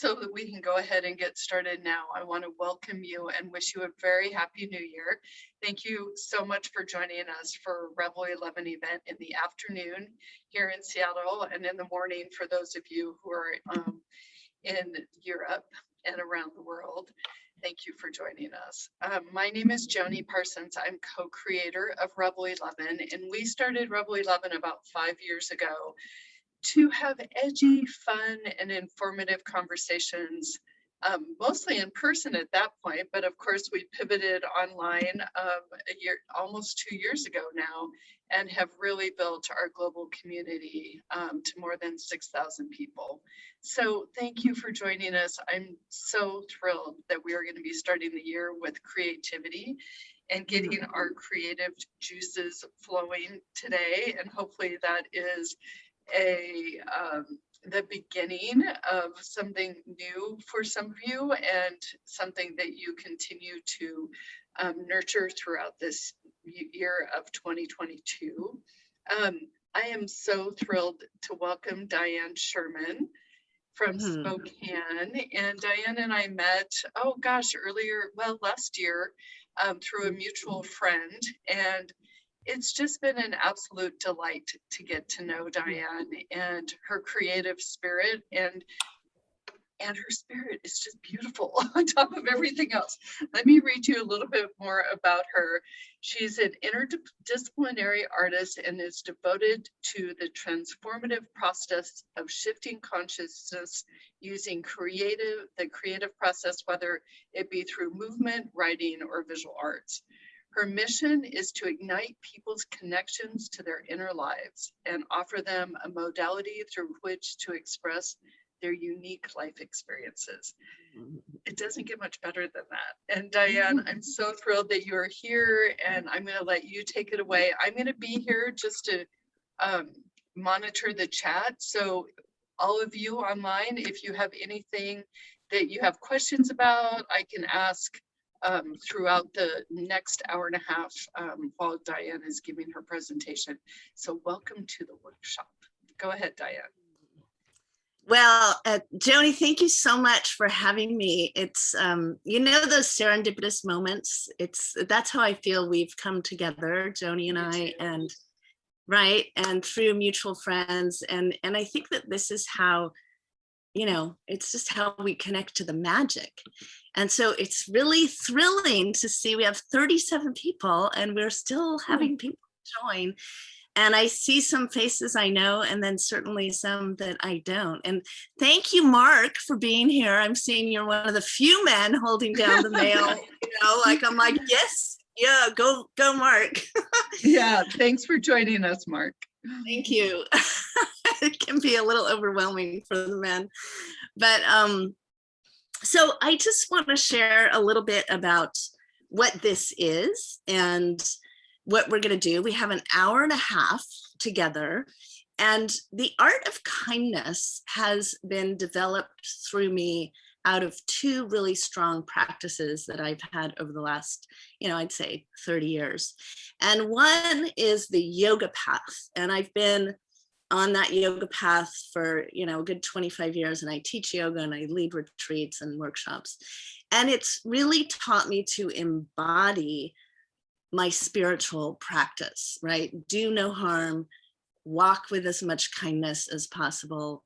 So that we can go ahead and get started now, I want to welcome you and wish you a very happy new year. Thank you so much for joining us for Revel 11 event in the afternoon here in Seattle and in the morning for those of you who are in Europe and around the world. Thank you for joining us. My name is Joni Parsons. I'm co-creator of Revel 11, and we started Revel 11 about 5 years ago to have edgy, fun, and informative conversations, mostly in person at that point. But of course, we pivoted online almost 2 years ago now, and have really built our global community to more than 6,000 people. So thank you for joining us. I'm so thrilled that we are going to be starting the year with creativity and getting our creative juices flowing today. And hopefully that is the beginning of something new for some of you and something that you continue to nurture throughout this year of 2022. I am so thrilled to welcome Diane Sherman from Spokane. And Diane and I met, last year through a mutual friend. And it's just been an absolute delight to get to know Diane and her creative spirit, and her spirit is just beautiful on top of everything else. Let me read you a little bit more about her. She's an interdisciplinary artist and is devoted to the transformative process of shifting consciousness using the creative process, whether it be through movement, writing, or visual arts. Her mission is to ignite people's connections to their inner lives and offer them a modality through which to express their unique life experiences. It doesn't get much better than that. And Diane, I'm so thrilled that you're here, and I'm going to let you take it away. I'm going to be here just to monitor the chat. So all of you online, if you have anything that you have questions about, I can ask throughout the next hour and a half while Diane is giving her presentation. So welcome to the workshop. Go ahead, Diane. Well, Joni, thank you so much for having me. It's, those serendipitous moments. That's how I feel we've come together, Joni and I, and through mutual friends. And I think that this is how, it's just how we connect to the magic. And so it's really thrilling to see we have 37 people and we're still having people join. And I see some faces I know, and then certainly some that I don't. And thank you, Mark, for being here. I'm seeing you're one of the few men holding down the mail, I'm like, yes, yeah, go, Mark. Yeah, thanks for joining us, Mark. Thank you. It can be a little overwhelming for the men. But so I just want to share a little bit about what this is and what we're going to do. We have an hour and a half together, and the art of kindness has been developed through me out of two really strong practices that I've had over the last, I'd say 30 years. And one is the yoga path. And I've been on that yoga path for, a good 25 years. And I teach yoga and I lead retreats and workshops. And it's really taught me to embody my spiritual practice, right? Do no harm, walk with as much kindness as possible,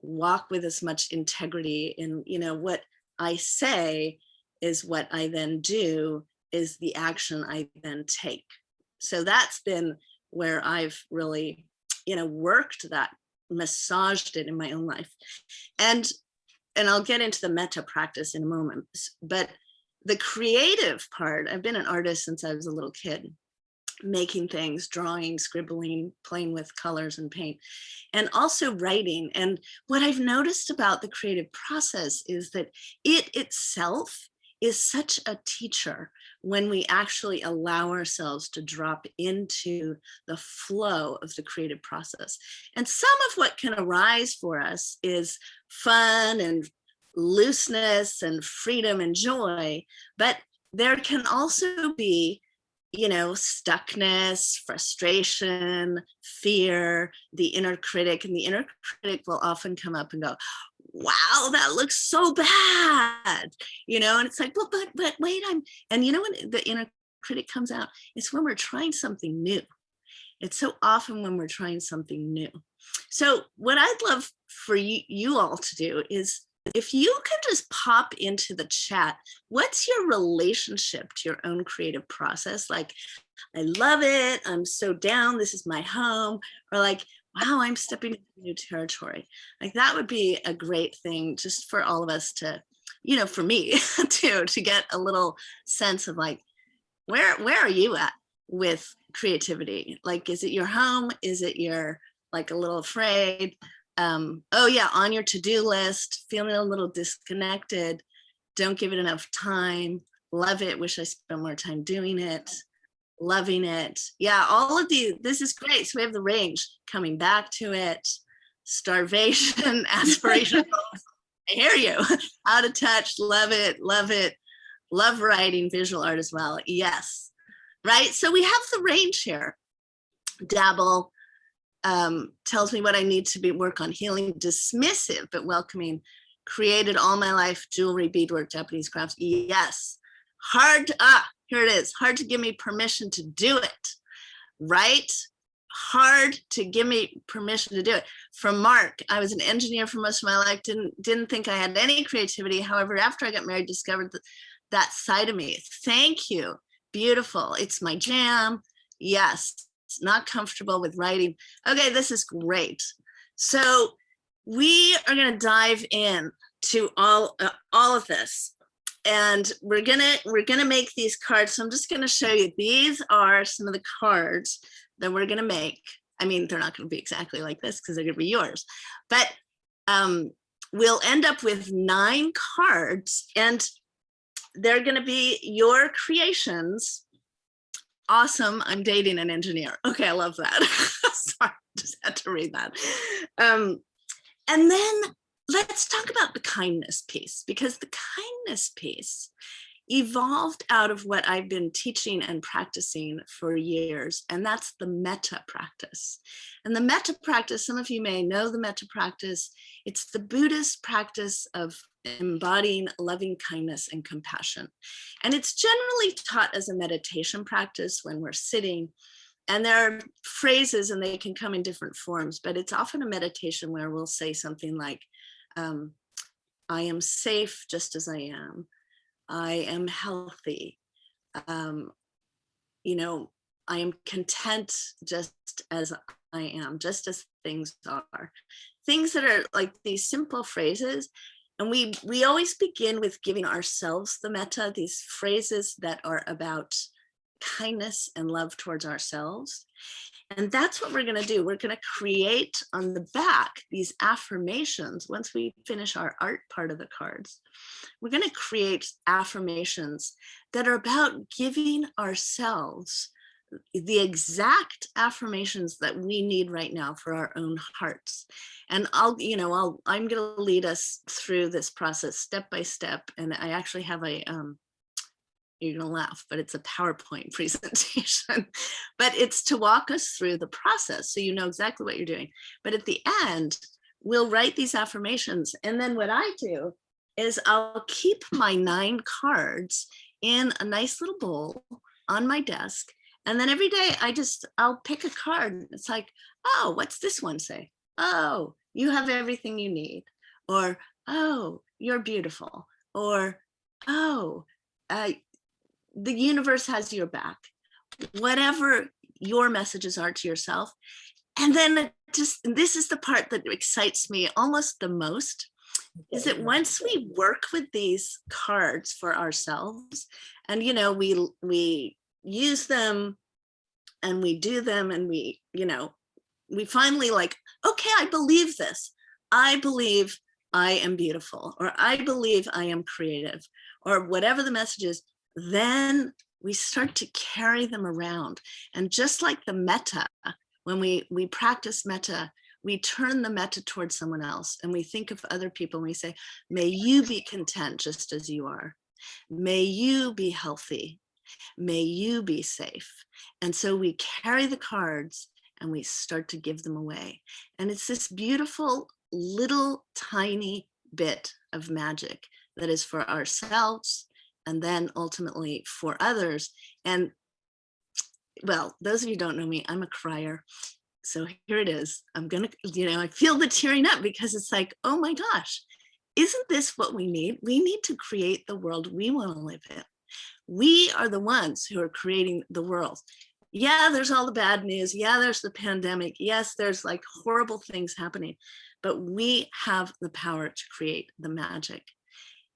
walk with as much integrity in, what I say is what I then do, is the action I then take. So that's been where I've really, worked that, massaged it in my own life. And I'll get into the metta practice in a moment, but the creative part, I've been an artist since I was a little kid, making things, drawing, scribbling, playing with colors and paint, and also writing. And what I've noticed about the creative process is that it itself is such a teacher when we actually allow ourselves to drop into the flow of the creative process. And some of what can arise for us is fun and looseness and freedom and joy, but there can also be, stuckness, frustration, fear, the inner critic, and the inner critic will often come up and go, wow, that looks so bad, you know, and it's like, well, but wait, and you know, when the inner critic comes out, it's when we're trying something new. It's so often when we're trying something new. So what I'd love for you all to do is, if you can just pop into the chat, what's your relationship to your own creative process? Like, I love it, I'm so down, this is my home, or like, wow, I'm stepping into new territory. Like, that would be a great thing just for all of us to, you know, for me to get a little sense of like, where are you at with creativity? Like, is it your home? Is it your, like, a little afraid? Oh yeah, on your to-do list, feeling a little disconnected, don't give it enough time, love it, wish I spent more time doing it, loving it. Yeah, all of these, this is great. So we have the range, coming back to it, starvation, aspiration. I hear you. Out of touch, love it, love writing, visual art as well. Yes, right. So we have the range here. Dabble, tells me what I need to work on healing, dismissive but welcoming, created all my life, jewelry, beadwork, Japanese crafts. Yes, hard, here it is, hard to give me permission to do it, right? Hard to give me permission to do it. From Mark, I was an engineer for most of my life, didn't think I had any creativity. However, after I got married, discovered that side of me. Thank you. Beautiful. It's my jam. Yes. Not comfortable with writing. Okay, this is great. So we are going to dive in to all of this, and we're gonna make these cards. So I'm just going to show you. These are some of the cards that we're going to make. I mean, they're not going to be exactly like this because they're going to be yours, but we'll end up with 9 cards, and they're going to be your creations. Awesome. I'm dating an engineer. Okay, I love that. Sorry, just had to read that. And then let's talk about the kindness piece, because the kindness piece evolved out of what I've been teaching and practicing for years, and that's the metta practice. And the metta practice, some of you may know the metta practice, it's the Buddhist practice of embodying loving kindness and compassion. And it's generally taught as a meditation practice when we're sitting, and there are phrases and they can come in different forms, but it's often a meditation where we'll say something like, I am safe just as I am. I am healthy. You know, I am content just as I am, just as things are. Things that are like these simple phrases. And we always begin with giving ourselves the metta, these phrases that are about kindness and love towards ourselves. And that's what we're going to do. We're going to create on the back these affirmations. Once we finish our art part of the cards, we're going to create affirmations that are about giving ourselves the exact affirmations that we need right now for our own hearts. And I'm going to lead us through this process step by step. And I actually have you're going to laugh, but it's a PowerPoint presentation, but it's to walk us through the process so you know exactly what you're doing. But at the end, we'll write these affirmations. And then what I do is I'll keep my 9 cards in a nice little bowl on my desk. And then every day I'll pick a card. It's like, oh, what's this one say? Oh, you have everything you need. Or, oh, you're beautiful. Or, oh, the universe has your back. Whatever your messages are to yourself. And then this is the part that excites me almost the most, is that once we work with these cards for ourselves, and we use them and we do them, and we finally like, okay, I believe this. I believe I am beautiful, or I believe I am creative, or whatever the message is. Then we start to carry them around. And just like the metta, when we practice metta, we turn the metta towards someone else, and we think of other people, and we say, may you be content just as you are. May you be healthy. May you be safe. And so we carry the cards and we start to give them away. And it's this beautiful, little, tiny bit of magic that is for ourselves and then ultimately for others. And well, those of you who don't know me, I'm a crier. So here it is. I'm gonna, I feel the tearing up because it's like, oh my gosh, isn't this what we need? We need to create the world we want to live in. We are the ones who are creating the world. Yeah, there's all the bad news. Yeah, there's the pandemic. Yes, there's like horrible things happening, but we have the power to create the magic.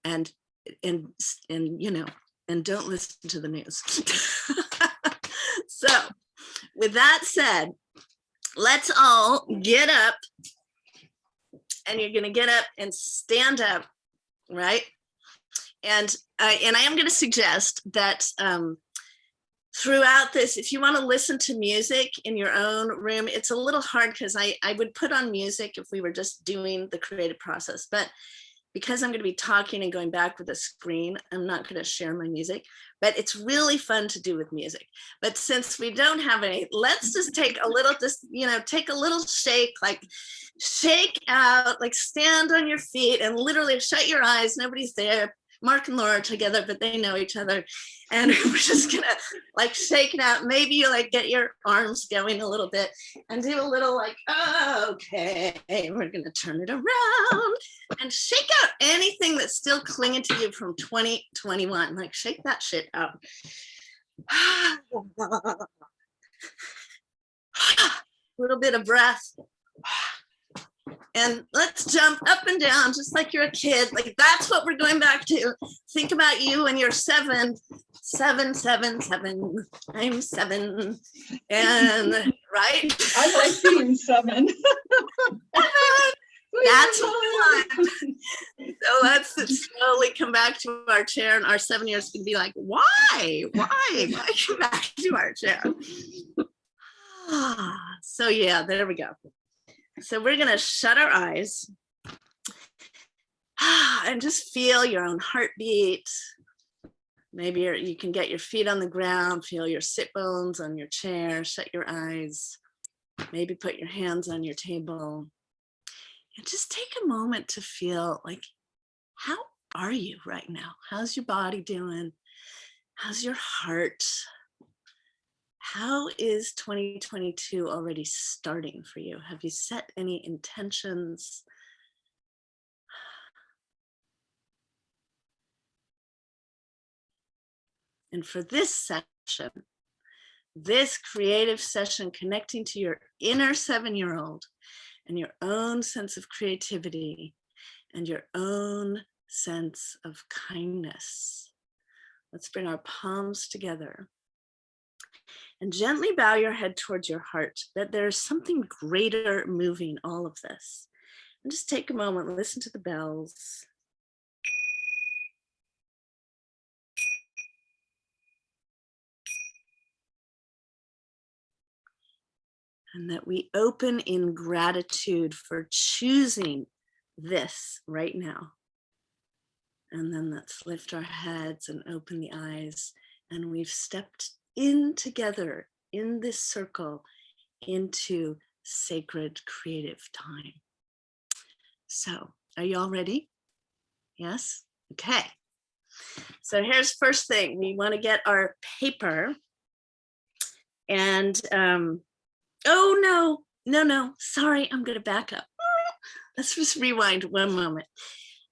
And and don't listen to the news. So with that said, let's all get up, and you're going to get up and stand up, right? And I am going to suggest that throughout this, if you want to listen to music in your own room, it's a little hard because I would put on music if we were just doing the creative process. But because I'm going to be talking and going back with a screen, I'm not going to share my music, but it's really fun to do with music. But since we don't have any, let's just take a little, take a little shake, like shake out, like stand on your feet and literally shut your eyes. Nobody's there. Mark and Laura are together, but they know each other. And we're just gonna like shake it out. Maybe you like get your arms going a little bit and do a little like, oh, okay, we're gonna turn it around and shake out anything that's still clinging to you from 2021. Like shake that shit out. A little bit of breath. And let's jump up and down just like you're a kid. Like that's what we're going back to. Think about you and your 7, 7, 7, 7. I'm 7. And right? I like being 7. 7. That's what we want. So let's slowly come back to our chair, and our 7-year-olds can be like, why? Why come back to our chair? So yeah, there we go. So we're gonna shut our eyes and just feel your own heartbeat. Maybe you can get your feet on the ground, feel your sit bones on your chair, shut your eyes, maybe put your hands on your table. And just take a moment to feel like, how are you right now? How's your body doing? How's your heart? How is 2022 already starting for you? Have you set any intentions? And for this session, this creative session, connecting to your inner 7-year-old and your own sense of creativity and your own sense of kindness. Let's bring our palms together. And gently bow your head towards your heart, that there's something greater moving all of this. And just take a moment, listen to the bells. And that we open in gratitude for choosing this right now. And then let's lift our heads and open the eyes. And we've stepped in together in this circle into sacred creative time. So are you all ready? Yes? Okay. So here's first thing. We want to get our paper. And oh no, sorry, I'm going to back up. Let's just rewind one moment.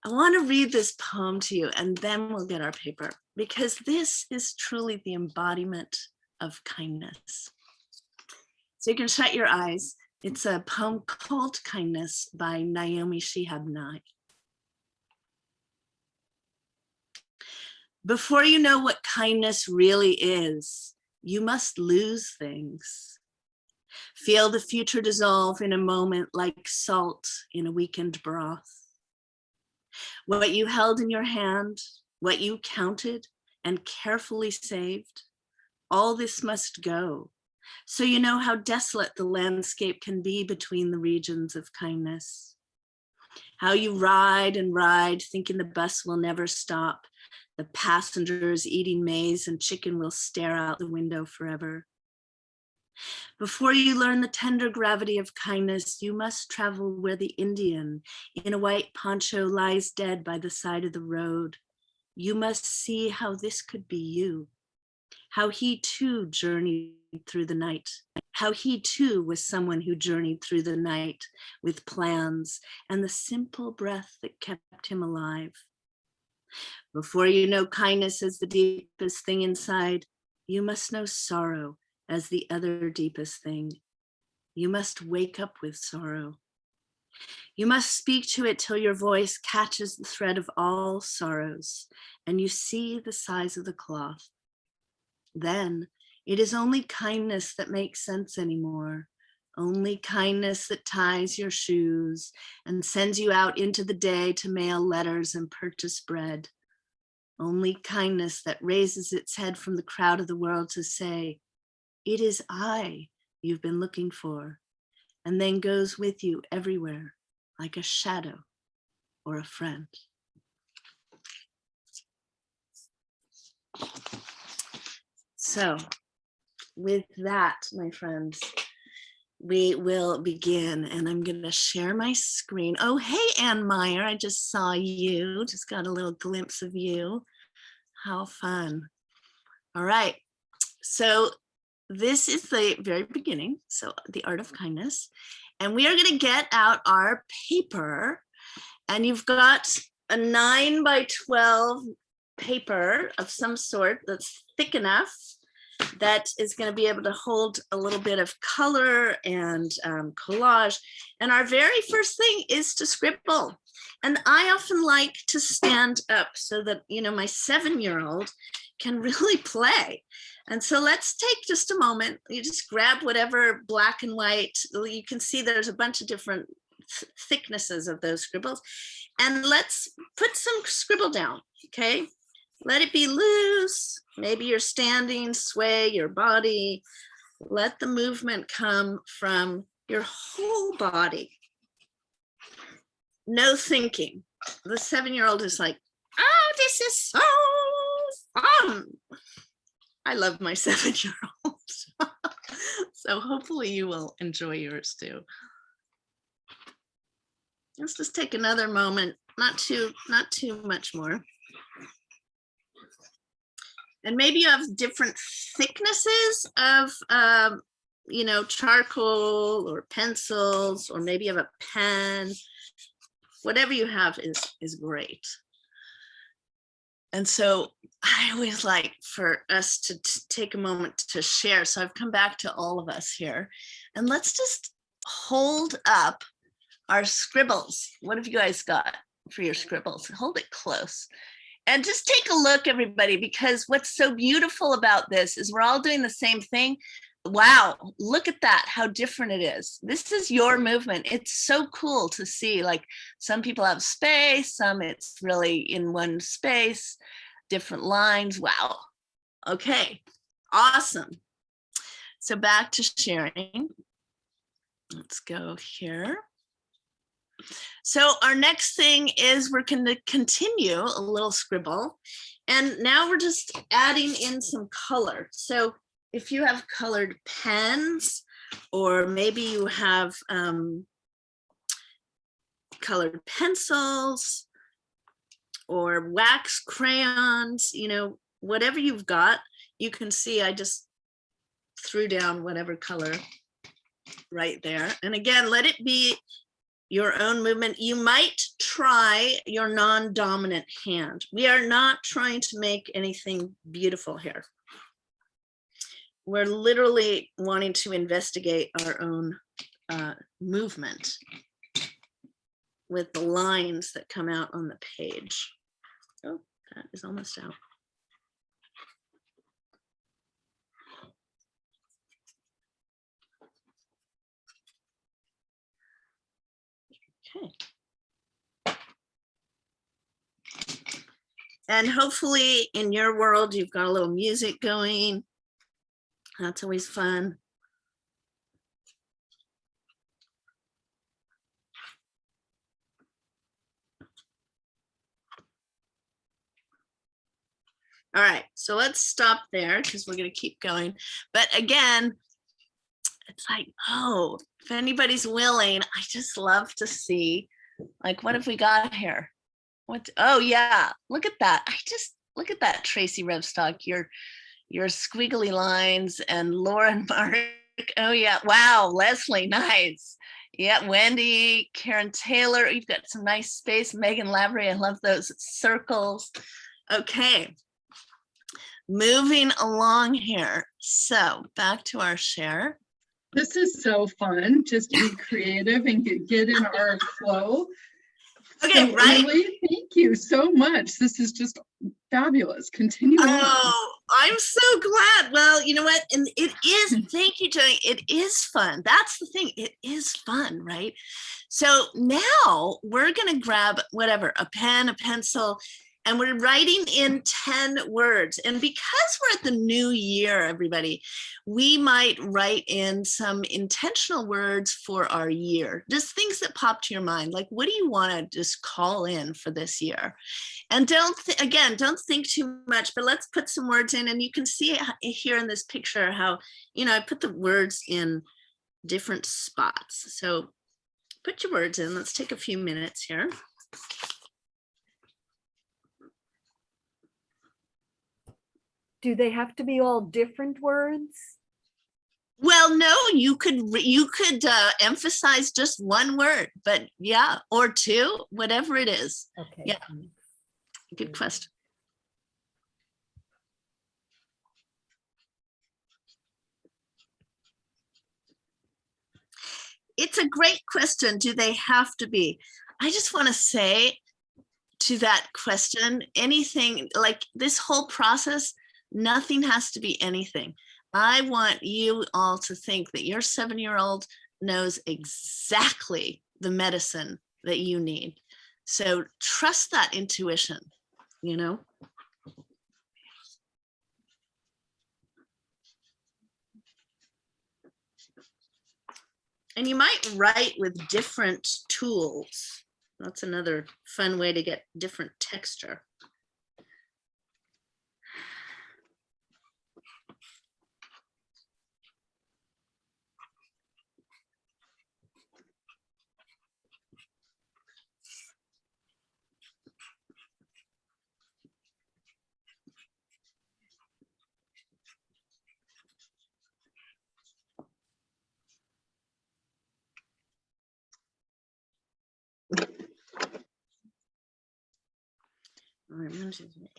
I want to read this poem to you, and then we'll get our paper, because this is truly the embodiment of kindness. So you can shut your eyes. It's a poem called Kindness by Naomi Shihab Nye. Before you know what kindness really is, you must lose things. Feel the future dissolve in a moment like salt in a weakened broth. What you held in your hand, what you counted and carefully saved, all this must go. So you know how desolate the landscape can be between the regions of kindness. How you ride and ride, thinking the bus will never stop. The passengers eating maize and chicken will stare out the window forever. Before you learn the tender gravity of kindness, you must travel where the Indian in a white poncho lies dead by the side of the road. You must see how this could be you, how he too journeyed through the night, how he too was someone who journeyed through the night with plans and the simple breath that kept him alive. Before you know kindness as the deepest thing inside, you must know sorrow as the other deepest thing. You must wake up with sorrow. You must speak to it till your voice catches the thread of all sorrows and you see the size of the cloth. Then it is only kindness that makes sense anymore. Only kindness that ties your shoes and sends you out into the day to mail letters and purchase bread. Only kindness that raises its head from the crowd of the world to say, it is I you've been looking for, and then goes with you everywhere like a shadow or a friend. So with that, my friends, we will begin, and I'm going to share my screen. Oh, hey, Ann Meyer, I just saw you, just got a little glimpse of you. How fun. All right, so this is the very beginning, so the art of kindness, and we are going to get out our paper, and you've got a 9 by 12 paper of some sort that's thick enough that is going to be able to hold a little bit of color and collage. And our very first thing is to scribble. And I often like to stand up so that, you know, my 7-year-old can really play. And so let's take just a moment. You just grab whatever black and white. You can see there's a bunch of different thicknesses of those scribbles. And let's put some scribble down, okay? Let it be loose. Maybe you're standing, sway your body. Let the movement come from your whole body. No thinking. The 7-year-old is like, oh, this is so fun. I love my 7-year-old. So hopefully you will enjoy yours too. Let's just take another moment, not too much more. And maybe you have different thicknesses of, you know, charcoal or pencils, or maybe you have a pen. Whatever you have is great. And so I always like for us to take a moment to share. So I've come back to all of us here, and let's just hold up our scribbles. What have you guys got for your scribbles? Hold it close. And just take a look, everybody, because what's so beautiful about this is we're all doing the same thing. Wow, look at that, how different it is. This is your movement. It's so cool to see, like some people have space, some it's really in one space, different lines. Wow. Okay, awesome. So back to sharing. Let's go here. So our next thing is we're going to continue a little scribble. And now we're just adding in some color. So if you have colored pens, or maybe you have colored pencils or wax crayons, you know, whatever you've got, you can see I just threw down whatever color right there. And again, let it be your own movement. You might try your non-dominant hand. We are not trying to make anything beautiful here. We're literally wanting to investigate our own movement with the lines that come out on the page. Oh, that is almost out. Okay. And hopefully in your world, you've got a little music going. That's always fun. All right, so let's stop there because we're going to keep going. But again, it's like, oh, if anybody's willing, I just love to see, like, what have we got here? What? Oh yeah, look at that. Look at that, Tracy Revstock, your squiggly lines, and Lauren Mark. Oh yeah, wow, Leslie, nice. Yeah, Wendy, Karen Taylor, you've got some nice space. Megan Lavery, I love those circles. Okay, moving along here. So back to our share. This is so fun, just to be creative and get in our flow. Okay, so, right? Emily, thank you so much. This is just fabulous. Continue on. Oh, I'm so glad. Well, you know what? And it is, thank you, Jenny. It is fun. That's the thing. It is fun, right? So now we're going to grab whatever, a pen, a pencil, and we're writing in 10 words. And because we're at the new year, everybody, we might write in some intentional words for our year, just things that pop to your mind. Like, what do you want to just call in for this year? And don't think too much, but let's put some words in. And you can see here in this picture how, I put the words in different spots. So put your words in. Let's take a few minutes here. Do they have to be all different words? Well, no, you could emphasize just one word, but yeah, or two, whatever it is. Okay. Yeah, good question. It's a great question. Do they have to be? I just want to say to that question, anything like this whole process, nothing has to be anything. I want you all to think that your 7-year-old knows exactly the medicine that you need. So trust that intuition, And you might write with different tools. That's another fun way to get different texture.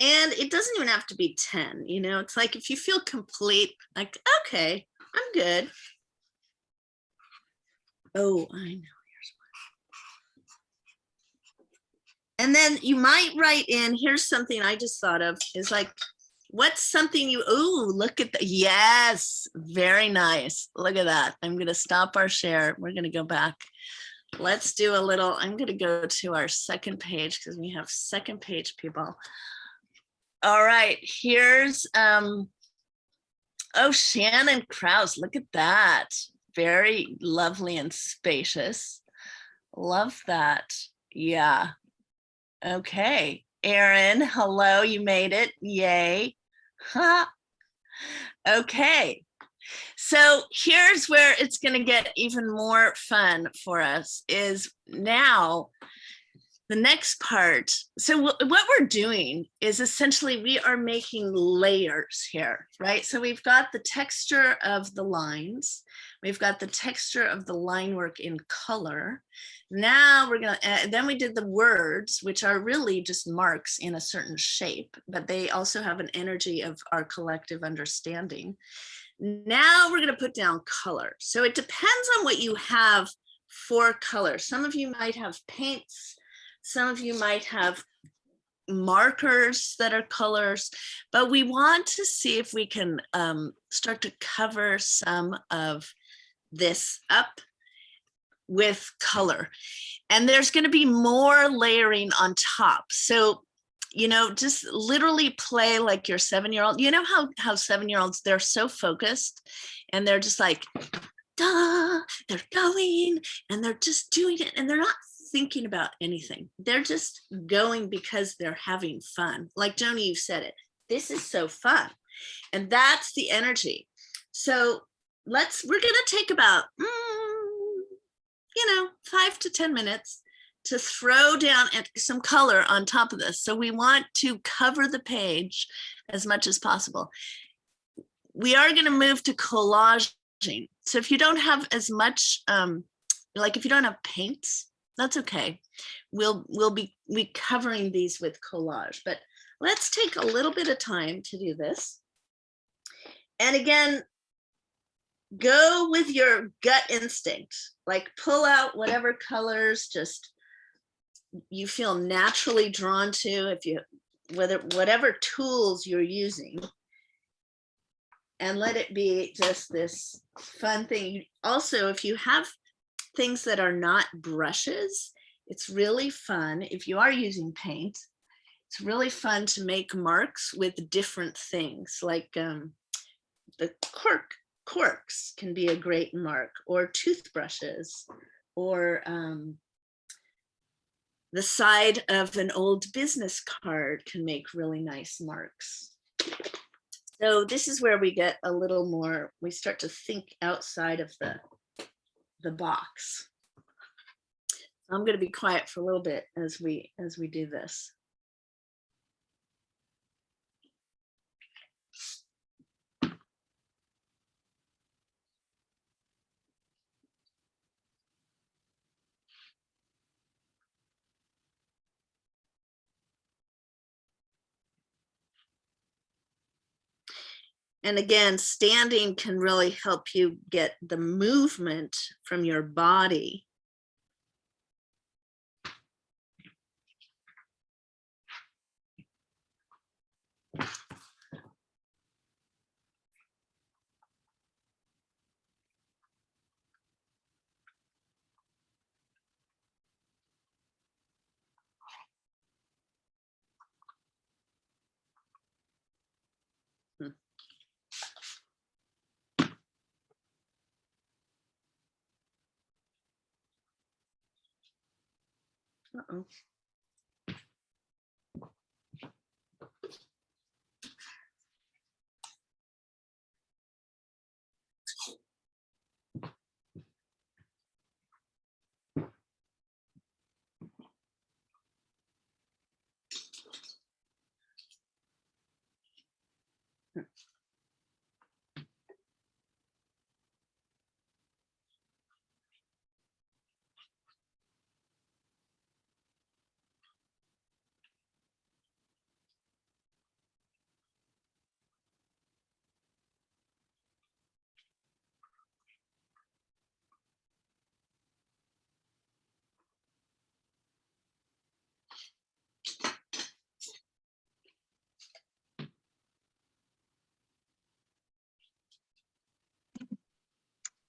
And it doesn't even have to be 10, it's like if you feel complete, like, okay, I'm good. Oh, I know. Here's one. And then you might write in, here's something I just thought of, is like, what's something look at that. Yes, very nice. Look at that. I'm going to stop our share. We're going to go back. Let's do a little, I'm going to go to our second page because we have second page people. All right, here's, Shannon Krause, look at that. Very lovely and spacious. Love that. Yeah. Okay. Erin, hello, you made it. Yay. Ha. Okay. So here's where it's going to get even more fun for us is now the next part. So what we're doing is essentially we are making layers here, right? So we've got the texture of the lines. We've got the texture of the line work in color. Now we're going to, then we did the words, which are really just marks in a certain shape, but they also have an energy of our collective understanding. Now we're going to put down color. So it depends on what you have for color. Some of you might have paints. Some of you might have markers that are colors, but we want to see if we can start to cover some of this up with color. And there's going to be more layering on top. So just literally play like your 7-year-old. You know how 7-year-olds, they're so focused and they're just like, duh, they're going and they're just doing it and they're not thinking about anything. They're just going because they're having fun. Like Joni, you said it. This is so fun. And that's the energy. So we're gonna take about, 5 to 10 minutes to throw down some color on top of this. So we want to cover the page as much as possible. We are gonna move to collaging. So if you don't have as much, like if you don't have paints, that's okay. We'll be covering these with collage, but let's take a little bit of time to do this. And again, go with your gut instinct, like pull out whatever colors just you feel naturally drawn to, whatever tools you're using, and let it be just this fun thing. Also, if you have things that are not brushes, it's really fun. If you are using paint, it's really fun to make marks with different things, like the corks can be a great mark, or toothbrushes, or the side of an old business card can make really nice marks. So this is where we get a little more, we start to think outside of the box. I'm going to be quiet for a little bit as we do this. And again, standing can really help you get the movement from your body. Uh-oh.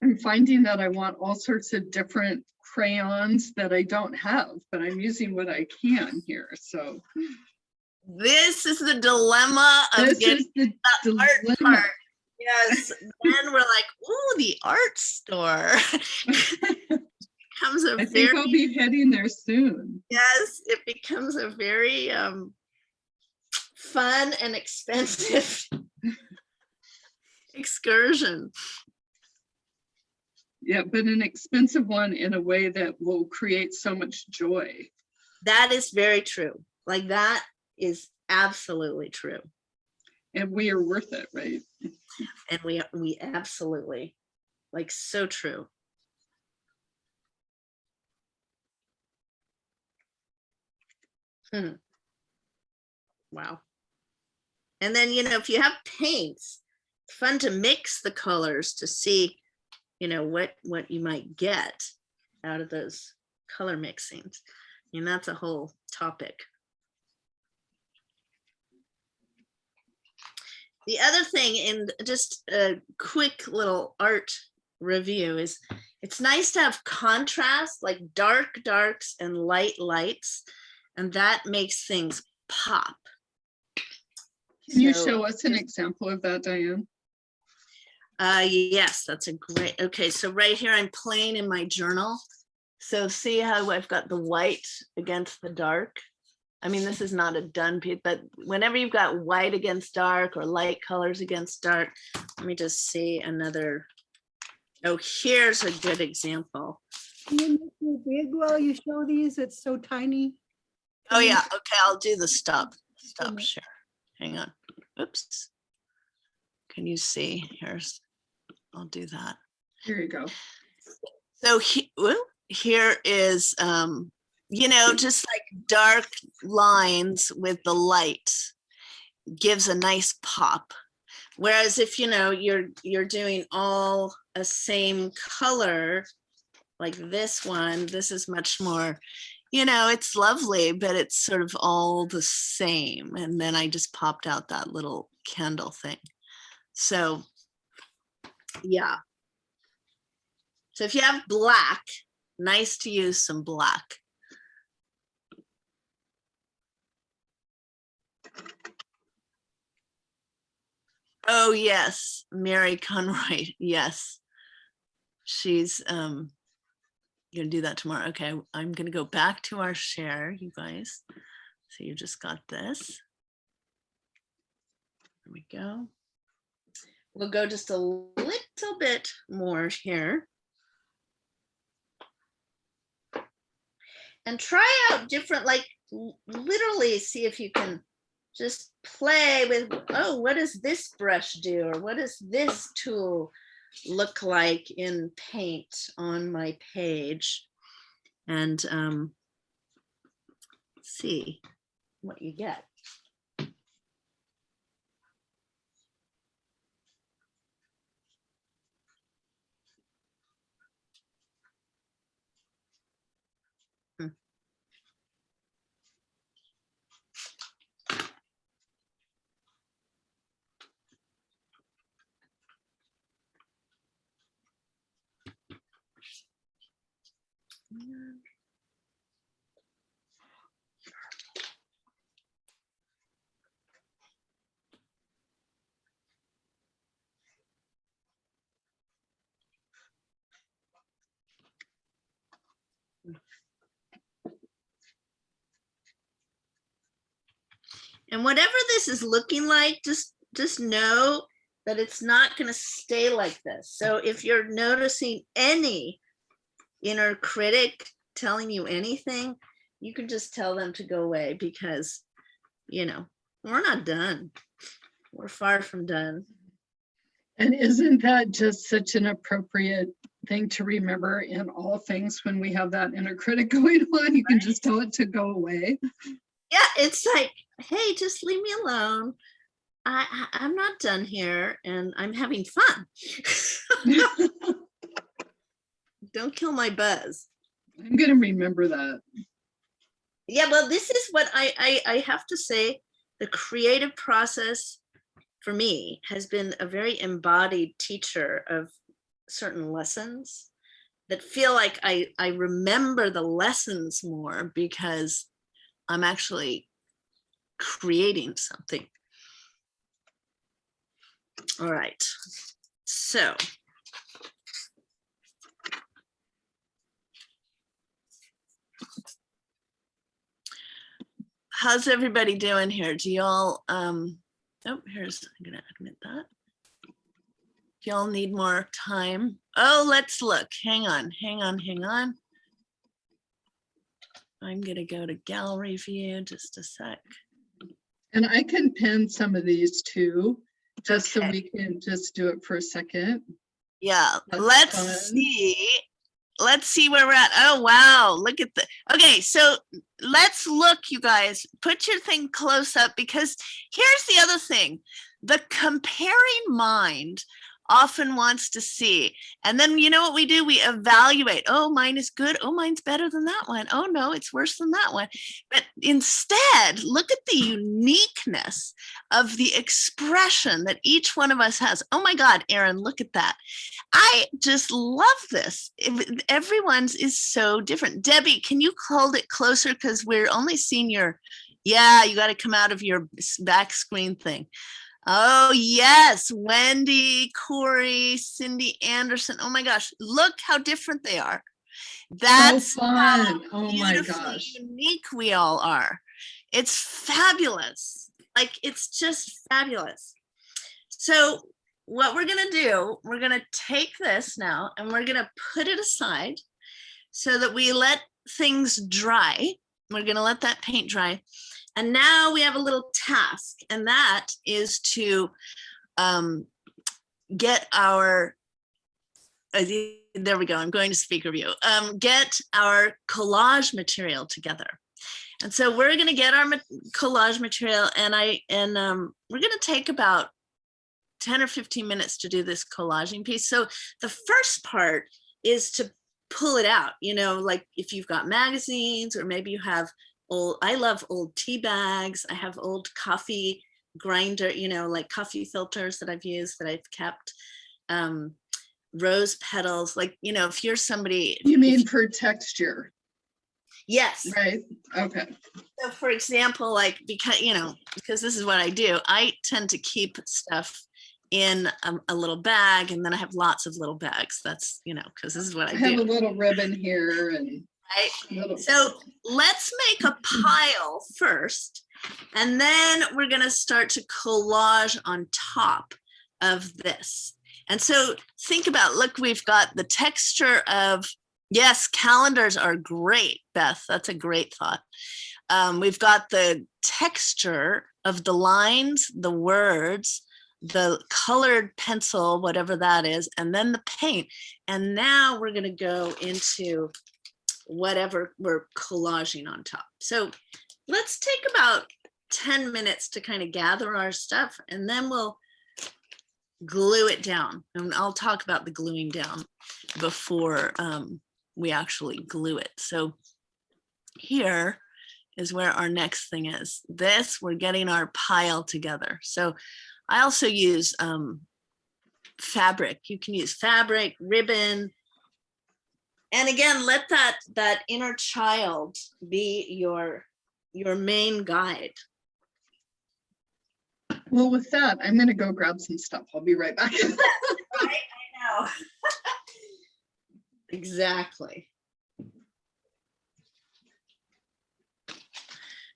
I'm finding that I want all sorts of different crayons that I don't have, but I'm using what I can here. So This is the dilemma of this getting is the art dilemma. part. Yes. Then we're like, ooh, the art store. Becomes a I think I'll be heading there soon. Yes, it becomes a very fun and expensive excursion. Yeah, but an expensive one in a way that will create so much joy. That is very true. Like, that is absolutely true. And we are worth it, right? And we absolutely, like, so true. Wow. And then, if you have paints, it's fun to mix the colors to see, what you might get out of those color mixings. And that's a whole topic. The other thing, and just a quick little art review, is it's nice to have contrast, like dark darks and light lights, and that makes things pop. Can you show us an example of that, Diane? Yes, that's a great, okay, so right here I'm playing in my journal. So see how I've got the white against the dark? I mean, this is not a done piece, but whenever you've got white against dark or light colors against dark, let me just see another Oh, here's a good example. Can you make it big while you show these? It's so tiny. Oh Can you- yeah, okay, I'll do the stop minute. share. Hang on. Oops. Can you see? I'll do that. Here you go. So here is, just like dark lines with the light gives a nice pop. Whereas if, you're doing all a same color, like this one, this is much more, it's lovely, but it's sort of all the same. And then I just popped out that little candle thing. So, yeah. So if you have black, nice to use some black. Oh, yes, Mary Conroy. Yes. She's gonna do that tomorrow. Okay, I'm gonna go back to our share, you guys. So you just got this. There we go. We'll go just a little bit more here. And try out different, like literally see if you can just play with, oh, what does this brush do? Or what does this tool look like in paint on my page? And see what you get. And whatever this is looking like, just know that it's not going to stay like this. So if you're noticing any inner critic telling you anything, you can just tell them to go away, because, we're not done. We're far from done. And isn't that just such an appropriate thing to remember in all things when we have that inner critic going on? You can just tell it to go away. Yeah, it's like, hey, just leave me alone. I'm not done here and I'm having fun. Don't kill my buzz. I'm going to remember that. Yeah, well, this is what I have to say. The creative process for me has been a very embodied teacher of certain lessons that feel like I remember the lessons more because I'm actually creating something. All right, so how's everybody doing here? Do y'all oh, here's, I'm gonna admit that. Do y'all need more time? Oh, let's look. Hang on. I'm gonna go to gallery view just a sec. And I can pin some of these too, just Okay. so we can just do it for a second. Yeah, That's let's fun. see where we're at. Oh, wow, look at the, okay, so let's look, you guys, put your thing close up, because here's the other thing. The comparing mind often wants to see, and then you know what we do? We evaluate. Oh, mine is good. Oh, mine's better than that one. Oh no, it's worse than that one. But instead, look at the uniqueness of the expression that each one of us has. Oh my God, Erin, look at that. I just love this. Everyone's is so different. Debbie, can you hold it closer? Because we're only seeing your, yeah, you got to come out of your back screen thing. Oh, yes. Wendy, Corey, Cindy Anderson. Oh my gosh, look how different they are. That's so fun. how Oh my beautifully gosh. unique we all are. It's fabulous. Like, it's just fabulous. So what we're gonna do, we're gonna take this now and we're gonna put it aside so that we let things dry. We're gonna let that paint dry. And now we have a little task, and that is to get our, there we go, I'm going to speaker view, get our collage material together. And so we're gonna get our collage material, and we're gonna take about 10 or 15 minutes to do this collaging piece. So the first part is to pull it out, you know, like if you've got magazines, or maybe you have old, I love old tea bags. I have old coffee grinder, you know, like coffee filters that I've used, that I've kept, rose petals, like, you know, if you're somebody. You mean for texture, Yes. right? Okay. So for example, like, because, you know, because this is what I do, I tend to keep stuff in a little bag, and then I have lots of little bags. That's, you know, because this is what I have do. a little ribbon here and Right. So let's make a pile first, and then we're going to start to collage on top of this. And so think about, look, we've got the texture of, yes, calendars are great, Beth. That's a great thought. We've got the texture of the lines, the words, the colored pencil, whatever that is, and then the paint. And now we're going to go into whatever we're collaging on top. So let's take about 10 minutes to kind of gather our stuff, and then we'll glue it down. And I'll talk about the gluing down before we actually glue it. So here is where our next thing is. This, we're getting our pile together. So I also use fabric. You can use fabric, ribbon. And again, let that inner child be your main guide. well, with that, I'm gonna go grab some stuff. I'll be right back. Right? I know. Exactly.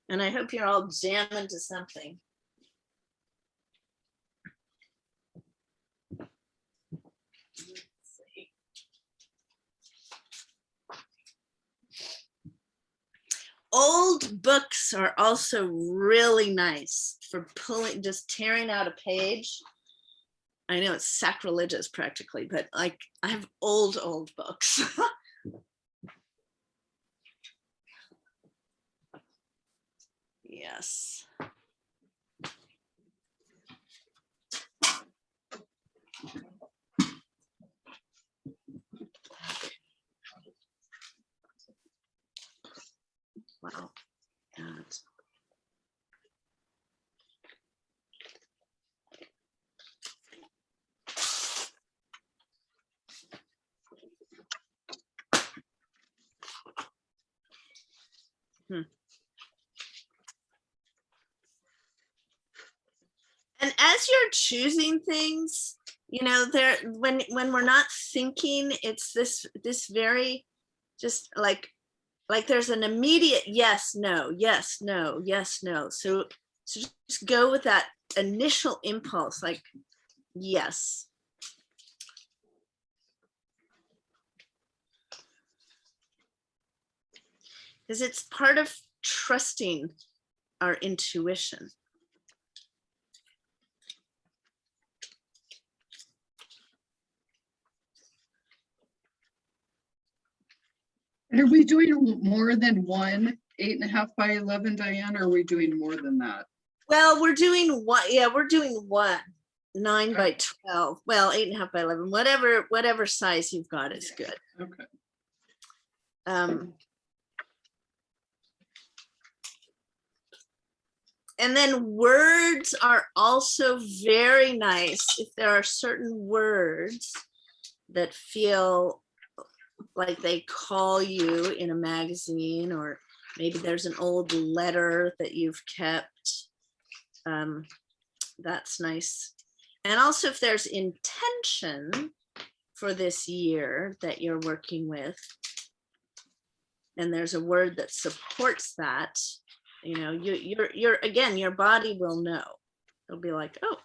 And I hope you're all jamming to something. Old books are also really nice for pulling, just tearing out a page. I know it's sacrilegious practically, but like I have old books. Yes. Wow. God. And as you're choosing things, you know, there, when we're not thinking, it's this very just like there's an immediate yes, no, yes, no, yes, no. So just go with that initial impulse, like yes. Because it's part of trusting our intuition. Are we doing more than one 8.5 by 11, Diane, or are we doing more than that? Well, we're doing one. Yeah, we're doing one 9 by 12. Well, 8.5 by 11. Whatever size you've got is good. Okay. And then words are also very nice if there are certain words that feel like they call you in a magazine, or maybe there's an old letter that you've kept. That's nice. And also if there's intention for this year that you're working with, and there's a word that supports that, you know, you're again, your body will know. It'll be like, oh,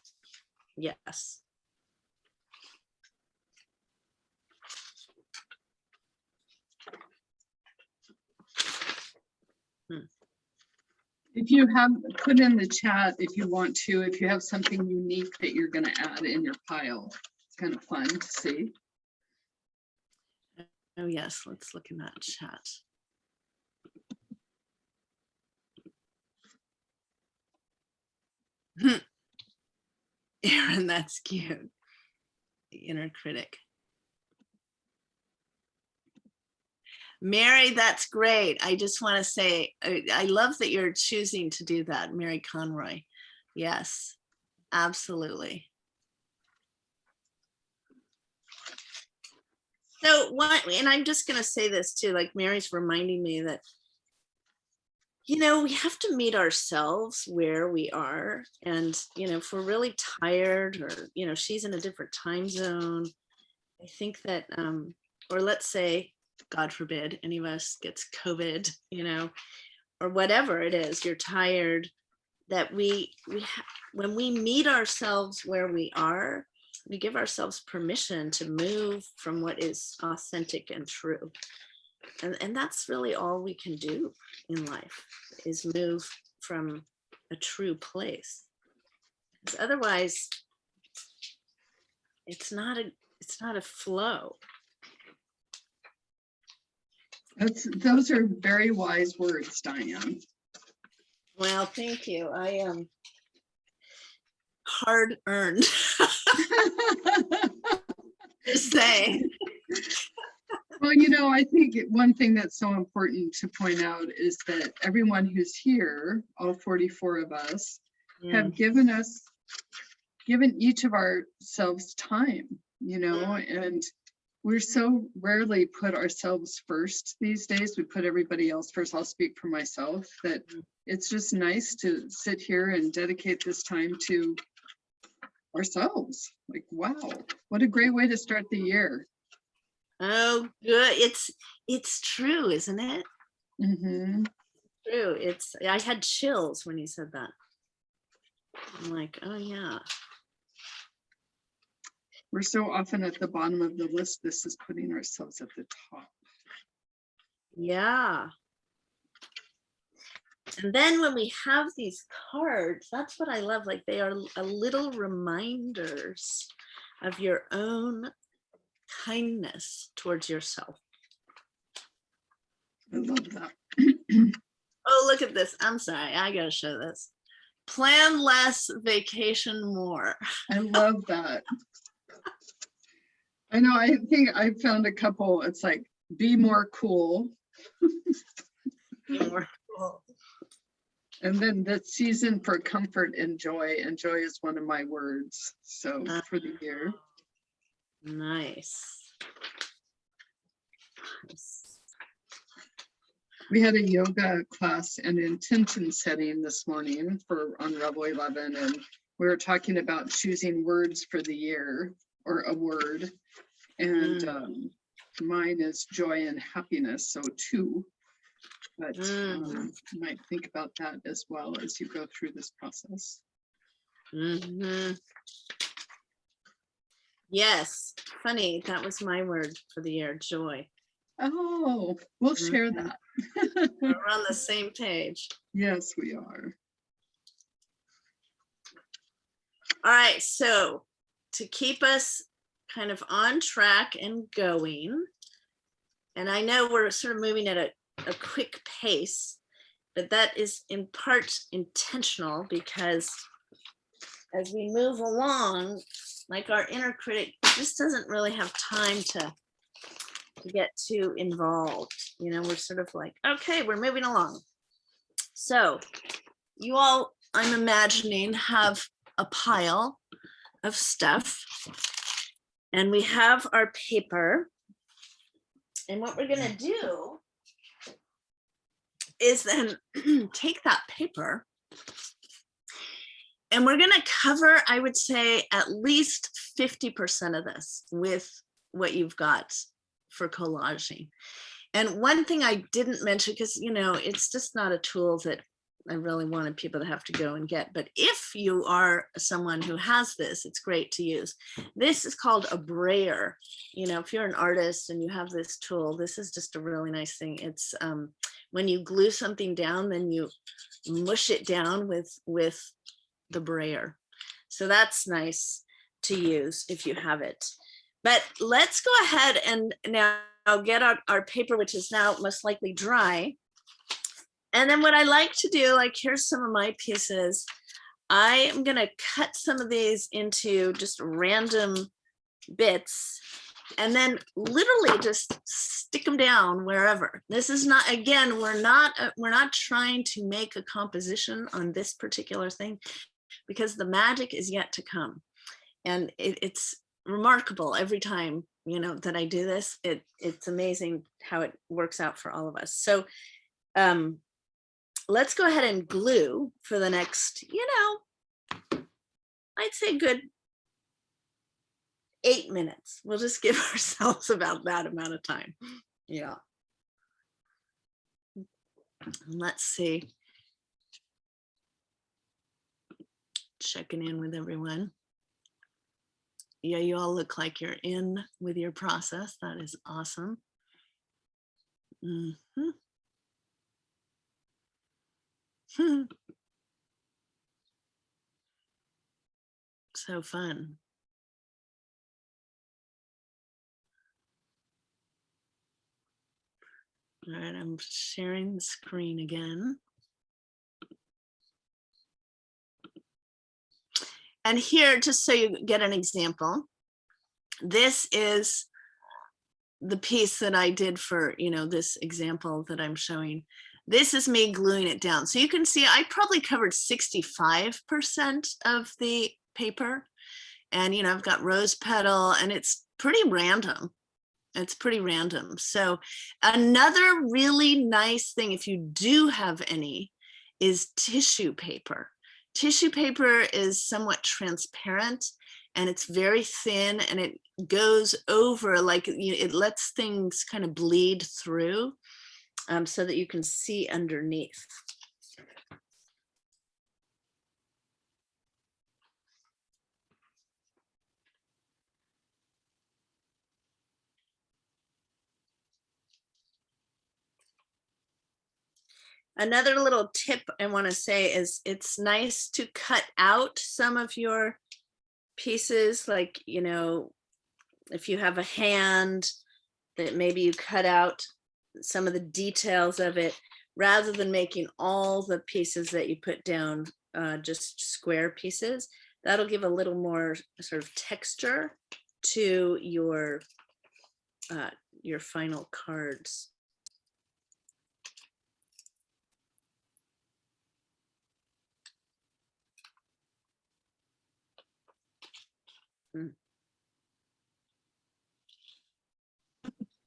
yes. If you have, put in the chat if you want to, if you have something unique that you're going to add in your pile. It's kind of fun to see. Oh yes, let's look in that chat. Aaron, that's cute. The inner critic. Mary, that's great. I just want to say, I love that you're choosing to do that, Mary Conroy. Yes, absolutely. So what, and I'm just going to say this too, like Mary's reminding me that, you know, we have to meet ourselves where we are. And, you know, if we're really tired or, you know, she's in a different time zone, I think that, or let's say, God forbid, any of us gets COVID, you know, or whatever it is, you're tired, that when we meet ourselves where we are, we give ourselves permission to move from what is authentic and true. And that's really all we can do in life, is move from a true place. Because otherwise, it's not a flow. Those are very wise words, Diane. Well, thank you. I am hard earned. Just saying. Well, you know, I think one thing that's so important to point out is that everyone who's here, all 44 of us, have given each of ourselves time, you know, and we're so rarely put ourselves first these days. We put everybody else first. I'll speak for myself, that it's just nice to sit here and dedicate this time to ourselves. Like, wow, what a great way to start the year. Oh, good. It's true, isn't it? Mm-hmm. True. I had chills when you said that. I'm like, oh yeah. We're so often at the bottom of the list. This is putting ourselves at the top. Yeah. And then when we have these cards, that's what I love. Like, they are a little reminders of your own kindness towards yourself. I love that. Oh, look at this. I'm sorry. I gotta show this. Plan less, vacation more. I love that. I know, I think I found a couple. It's like, be more cool. Be more cool. And then the season for comfort and joy. And joy is one of my words. So for the year. Nice. Nice. We had a yoga class and intention setting this morning on Rebel 11. And we were talking about choosing words for the year, or a word. And mine is joy and happiness, so 2. But you might think about that as well as you go through this process. Yes, funny, that was my word for the year, joy. Oh, we'll share that. We're on the same page. Yes, we are. All right, so to keep us kind of on track and going, and I know we're sort of moving at a quick pace, but that is in part intentional, because as we move along, like, our inner critic just doesn't really have time to get too involved. You know, we're sort of like, okay, we're moving along. So you all, I'm imagining, have a pile of stuff, and we have our paper. And what we're gonna do is then take that paper, and we're gonna cover, I would say, at least 50% of this with what you've got for collaging. And one thing I didn't mention, because, you know, it's just not a tool that I really wanted people to have to go and get. But if you are someone who has this, it's great to use. This is called a brayer. You know, if you're an artist and you have this tool, this is just a really nice thing. It's when you glue something down, then you mush it down with the brayer. So that's nice to use if you have it. But let's go ahead and now get our paper, which is now most likely dry. And then what I like to do, like here's some of my pieces. I am gonna cut some of these into just random bits and then literally just stick them down wherever. This is not, again, we're not trying to make a composition on this particular thing because the magic is yet to come. And it's remarkable every time, you know, that I do this. It's amazing how it works out for all of us. So let's go ahead and glue for the next, you know, I'd say good 8 minutes. We'll just give ourselves about that amount of time. Yeah. Let's see. Checking in with everyone. Yeah, you all look like you're in with your process. That is awesome. Mm-hmm. So fun. All right, I'm sharing the screen again. And here, just so you get an example, this is the piece that I did for, you know, this example that I'm showing. This is me gluing it down. So you can see I probably covered 65% of the paper. And, you know, I've got rose petal and it's pretty random. It's pretty random. So another really nice thing, if you do have any, is tissue paper. Tissue paper is somewhat transparent and it's very thin and it goes over, like, you know, it lets things kind of bleed through so that you can see underneath. Another little tip I want to say is it's nice to cut out some of your pieces, like, you know, if you have a hand that maybe you cut out some of the details of it, rather than making all the pieces that you put down just square pieces. That'll give a little more sort of texture to your final cards.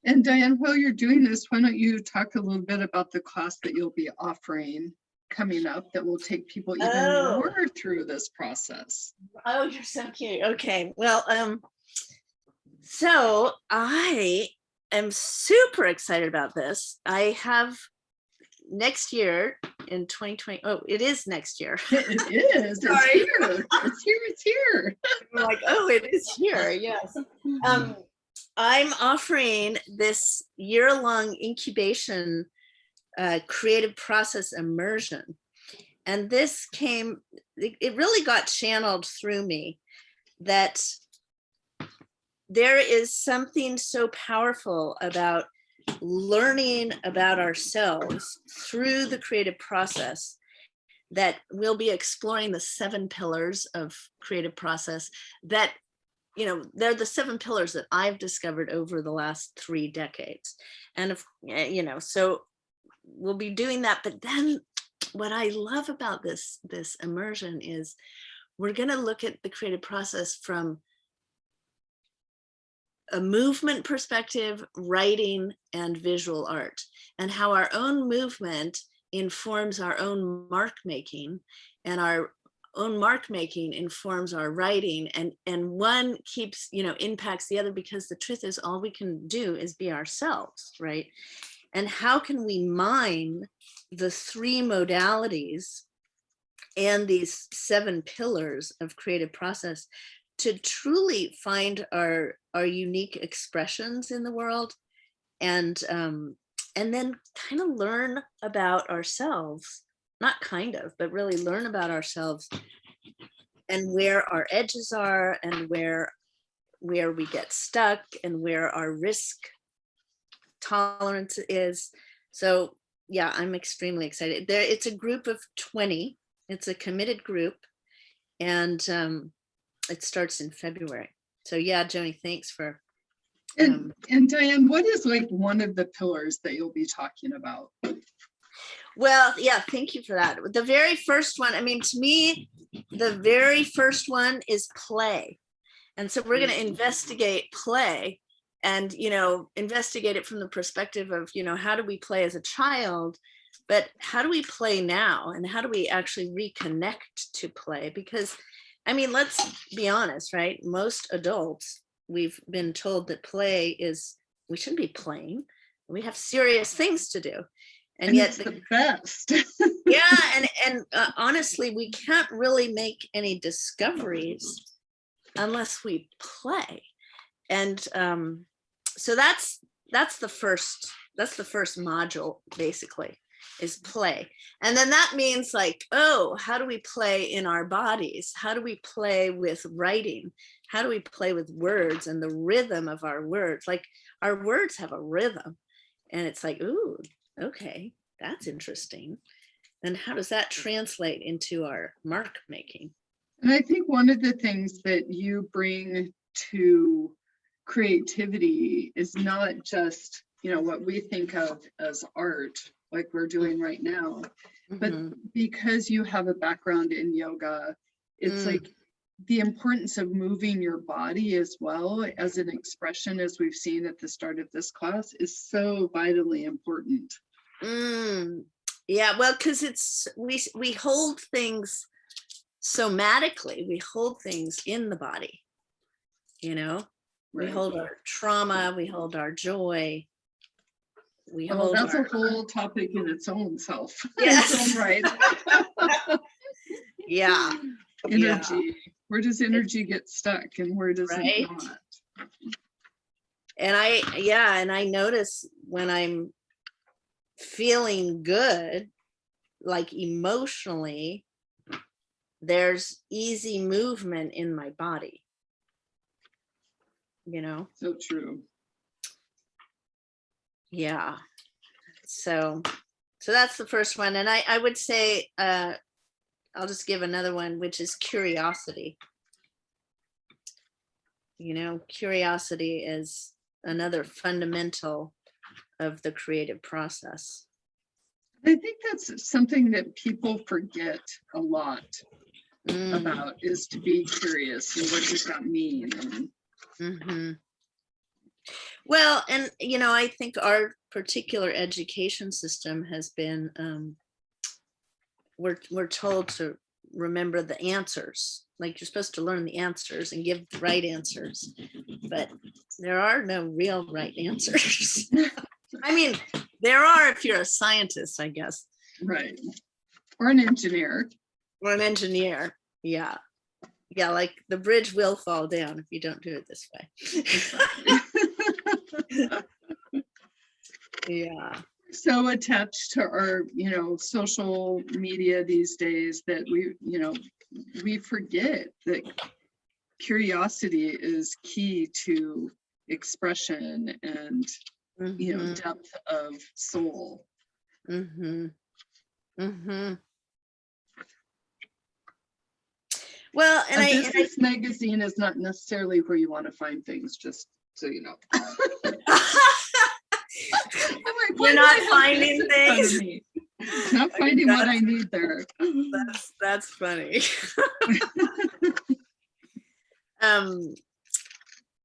And Diane, while you're doing this, why don't you talk a little bit about the class that you'll be offering coming up that will take people even more through this process? Oh, you're so cute. Okay, well, so I am super excited about this. I have next year in 2020. Oh, it is next year. It is. It's here. It's here. It's here. I'm like, oh, it is here. Yes. I'm offering this year-long incubation creative process immersion. And this came, it really got channeled through me that there is something so powerful about learning about ourselves through the creative process, that we'll be exploring the 7 pillars of creative process that, you know, they're the 7 pillars that I've discovered over the last 3 decades. And, if, you know, so we'll be doing that. But then what I love about this immersion is we're going to look at the creative process from a movement perspective, writing and visual art, and how our own movement informs our own mark making, and our own mark making informs our writing, and one keeps, you know, impacts the other, because the truth is all we can do is be ourselves, right? And how can we mine the 3 modalities and these 7 pillars of creative process to truly find our unique expressions in the world, and then kind of learn about ourselves, not kind of, but really learn about ourselves and where our edges are, and where we get stuck, and where our risk tolerance is. So yeah, I'm extremely excited. It's a group of 20. It's a committed group, and it starts in February. So yeah, Joni, thanks for. And Diane, what is like one of the pillars that you'll be talking about? Well, yeah, thank you for that. The very first one, I mean, to me, the very first one is play. And so we're going to investigate play, and, investigate it from the perspective of, how do we play as a child, but how do we play now? And how do we actually reconnect to play? Because, I mean, let's be honest, right? Most adults, we've been told that play is, we shouldn't be playing. We have serious things to do. And yet it's the best. Yeah, and honestly, we can't really make any discoveries unless we play. And so that's the first module, basically, is play. And then that means like, oh, how do we play in our bodies? How do we play with writing? How do we play with words and the rhythm of our words? Like, our words have a rhythm, and it's like, ooh, okay, that's interesting. And how does that translate into our mark making? And I think one of the things that you bring to creativity is not just, what we think of as art, like we're doing right now, but because you have a background in yoga, it's like the importance of moving your body as well as an expression, as we've seen at the start of this class, is so vitally important. Yeah, well, because we hold things somatically, we hold things in the body, we hold our trauma, we hold our joy, that's a whole topic in its own self. Yes. Its own right. Yeah. Energy. Where does energy get stuck, and where does it not? And I notice when I'm feeling good, like emotionally, there's easy movement in my body, So true. Yeah. So that's the first one. And I would say, I'll just give another one, which is curiosity. Curiosity is another fundamental of the creative process. I think that's something that people forget a lot about, is to be curious, and what does that mean? Well, and I think our particular education system has been, we're told to remember the answers. Like, you're supposed to learn the answers and give the right answers, but there are no real right answers. I mean, there are if you're a scientist, I guess. Right. Or an engineer. Yeah. Yeah, like the bridge will fall down if you don't do it this way. Yeah. So attached to our, social media these days that we forget that curiosity is key to expression and, depth of soul. Well, and this magazine is not necessarily where you want to find things, just so you know. I'm like, you're not finding things. Not finding what I need there. That's funny.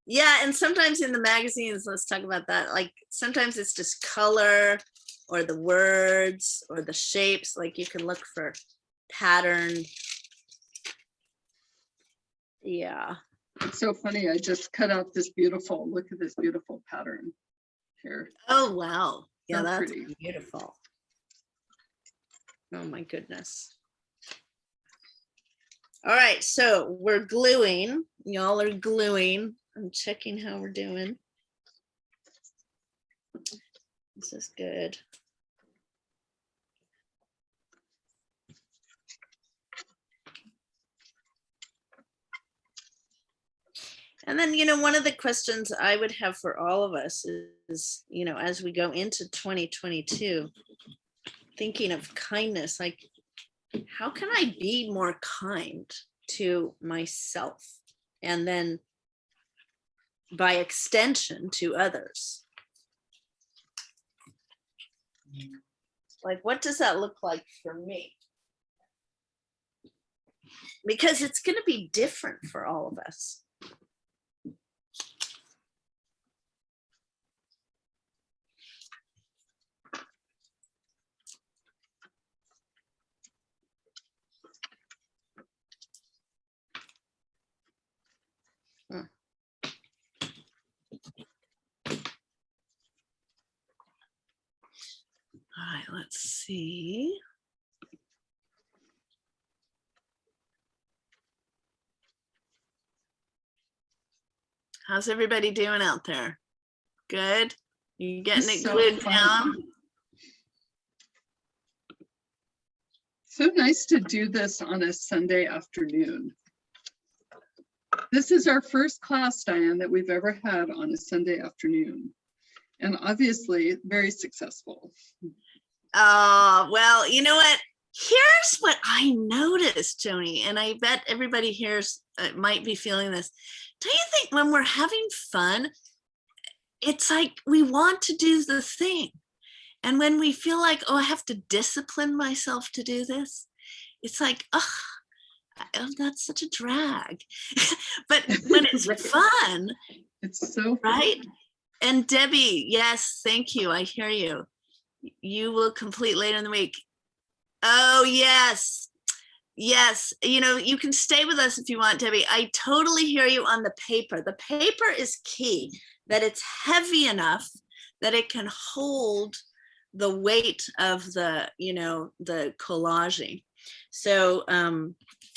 Yeah, and sometimes in the magazines, let's talk about that. Like, sometimes it's just color, or the words, or the shapes. Like, you can look for pattern. Yeah. It's so funny. I just cut out this look at this beautiful pattern here. Oh, wow. Yeah, So that's pretty. beautiful. Oh my goodness. All right, so we're gluing. Y'all are gluing. I'm checking how we're doing. This is good. And then, one of the questions I would have for all of us is, as we go into 2022, thinking of kindness, like, how can I be more kind to myself? And then by extension to others. Like, what does that look like for me? Because it's going to be different for all of us. All right, let's see. How's everybody doing out there? Good? You getting it So glued fun. down? So nice to do this on a Sunday afternoon. This is our first class, Diane, that we've ever had on a Sunday afternoon. And obviously very successful. Well, you know what? Here's what I noticed, Joni, and I bet everybody here might be feeling this. Do you think when we're having fun, it's like we want to do the thing? And when we feel like, oh, I have to discipline myself to do this, it's like, oh, that's such a drag. But when it's Right. fun, It's so fun. right? And Debbie, yes, thank you. I hear you. You will complete later in the week. Oh, yes. Yes. You can stay with us if you want, Debbie. I totally hear you on the paper. The paper is key, that it's heavy enough that it can hold the weight of the collaging. So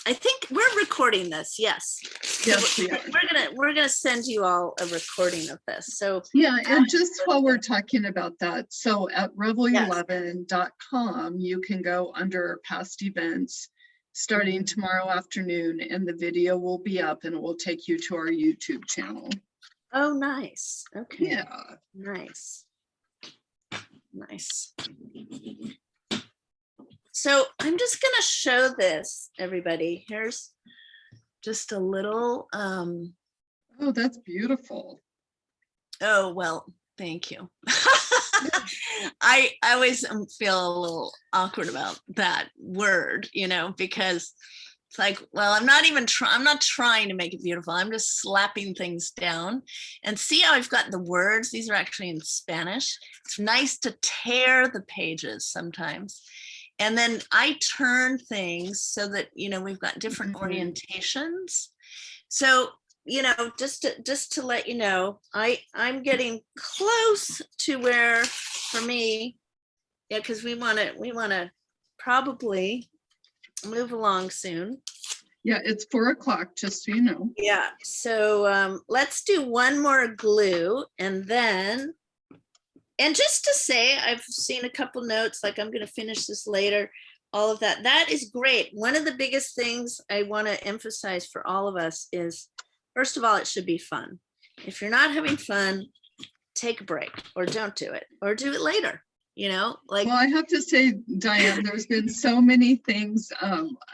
I think we're recording this. Yes. Yes, we are. We're gonna send you all a recording of this. So yeah, and just while we're talking about that, so at revel11.com, you can go under past events starting tomorrow afternoon, and the video will be up and it will take you to our YouTube channel. Oh, nice. Okay. Yeah. Nice. Nice. So I'm just going to show this, everybody. Here's just a little. Oh, that's beautiful. Oh, well, thank you. I always feel a little awkward about that word, because it's like, well, I'm not trying to make it beautiful. I'm just slapping things down. And see how I've got the words? These are actually in Spanish. It's nice to tear the pages sometimes. And then I turn things so that, we've got different orientations. So, just to let you know, I'm getting close to where, for me, yeah, because we want to probably move along soon. Yeah, it's 4 o'clock, just so you know. Yeah, so let's do one more glue, and just to say, I've seen a couple notes, like I'm going to finish this later, all of that. That is great. One of the biggest things I want to emphasize for all of us is, first of all, it should be fun. If you're not having fun, take a break, or don't do it, or do it later. Well, I have to say, Diane, there's been so many things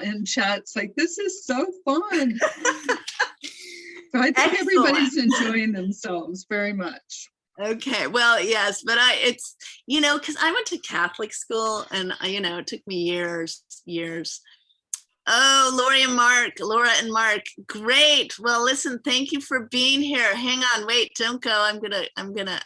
in chats like, this is so fun. So I think everybody's enjoying themselves very much. Okay, well, yes, but it's, because I went to Catholic school, and it took me years. Oh, Laura and Mark, great. Well, listen, thank you for being here. Hang on, wait, don't go. I'm gonna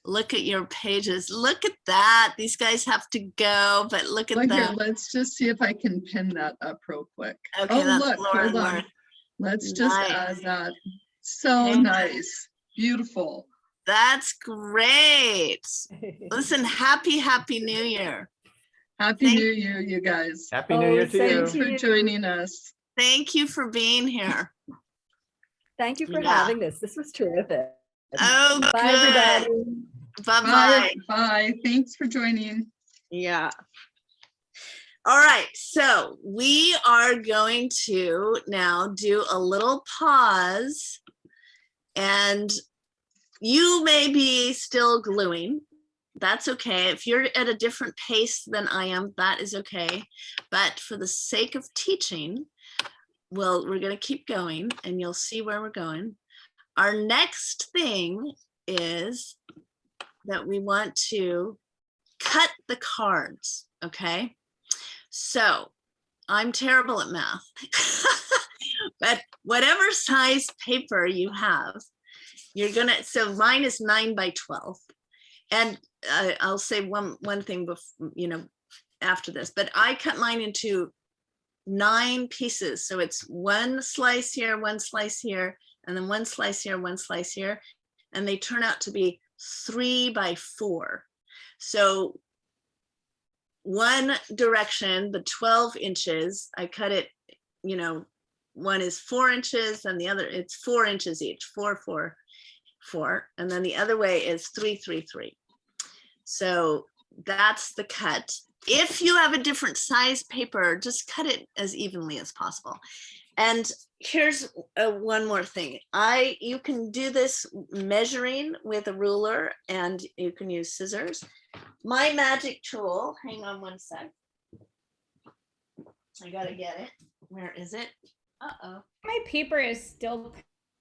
look at your pages. Look at that. These guys have to go, but look at that. Here, let's just see if I can pin that up real quick. Okay, that's look, Laura and hold on. Mark. Let's just add that. So nice, beautiful. That's great. Listen, happy New Year. Happy Thank- New Year, you guys. Happy New Year to same Thanks to you. for you. joining us. Thank you for being here. Thank you for Yeah. having this. This was terrific. Oh, Bye, good. everybody. Bye-bye. Bye. Thanks for joining. Yeah. All right, so we are going to now do a little pause, and you may be still gluing. That's okay. If you're at a different pace than I am, that is okay. But for the sake of teaching, well, we're going to keep going and you'll see where we're going. Our next thing is that we want to cut the cards, okay? So I'm terrible at math, but whatever size paper you have, you're gonna, so mine is 9 by 12. And I'll say one thing before, after this, but I cut mine into 9 pieces. So it's one slice here, one slice here, and then one slice here, one slice here. And they turn out to be 3 by 4. So one direction, the 12 inches, I cut it, one is 4 inches and the other, it's 4 inches each, 4, 4, 4. And then the other way is 3, 3, 3. So that's the cut. If you have a different size paper, just cut it as evenly as possible. And here's one more thing. You can do this measuring with a ruler and you can use scissors. My magic tool, hang on one sec. I gotta get it. Where is it? Uh-oh. My paper is still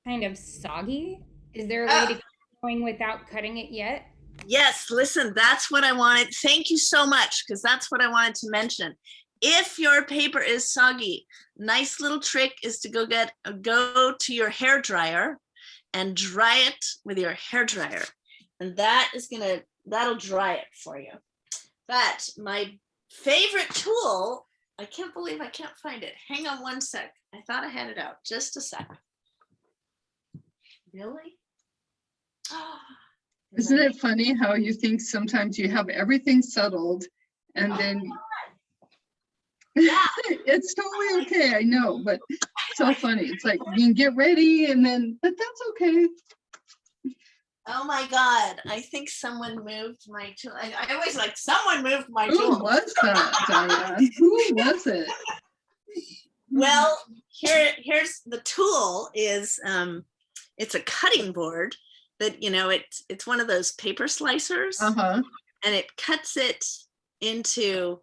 kind of soggy. Is there a way to keep going without cutting it yet? Yes, listen, that's what I wanted. Thank you so much, because that's what I wanted to mention. If your paper is soggy, nice little trick is to go to your hair dryer and dry it with your hair dryer. And that'll dry it for you. But my favorite tool, I can't believe I can't find it. Hang on one sec. I thought I had it out. Just a sec. Really? Isn't it funny how you think sometimes you have everything settled and then Yeah. it's totally okay, I know, but so funny. It's like you can get ready and then, but that's okay. Oh my God, I think someone moved my tool. I always like, someone moved my Who tool. was that, Diane? Who was it? Well, here's the tool is, it's a cutting board that, it's one of those paper slicers, Uh-huh. and it cuts it into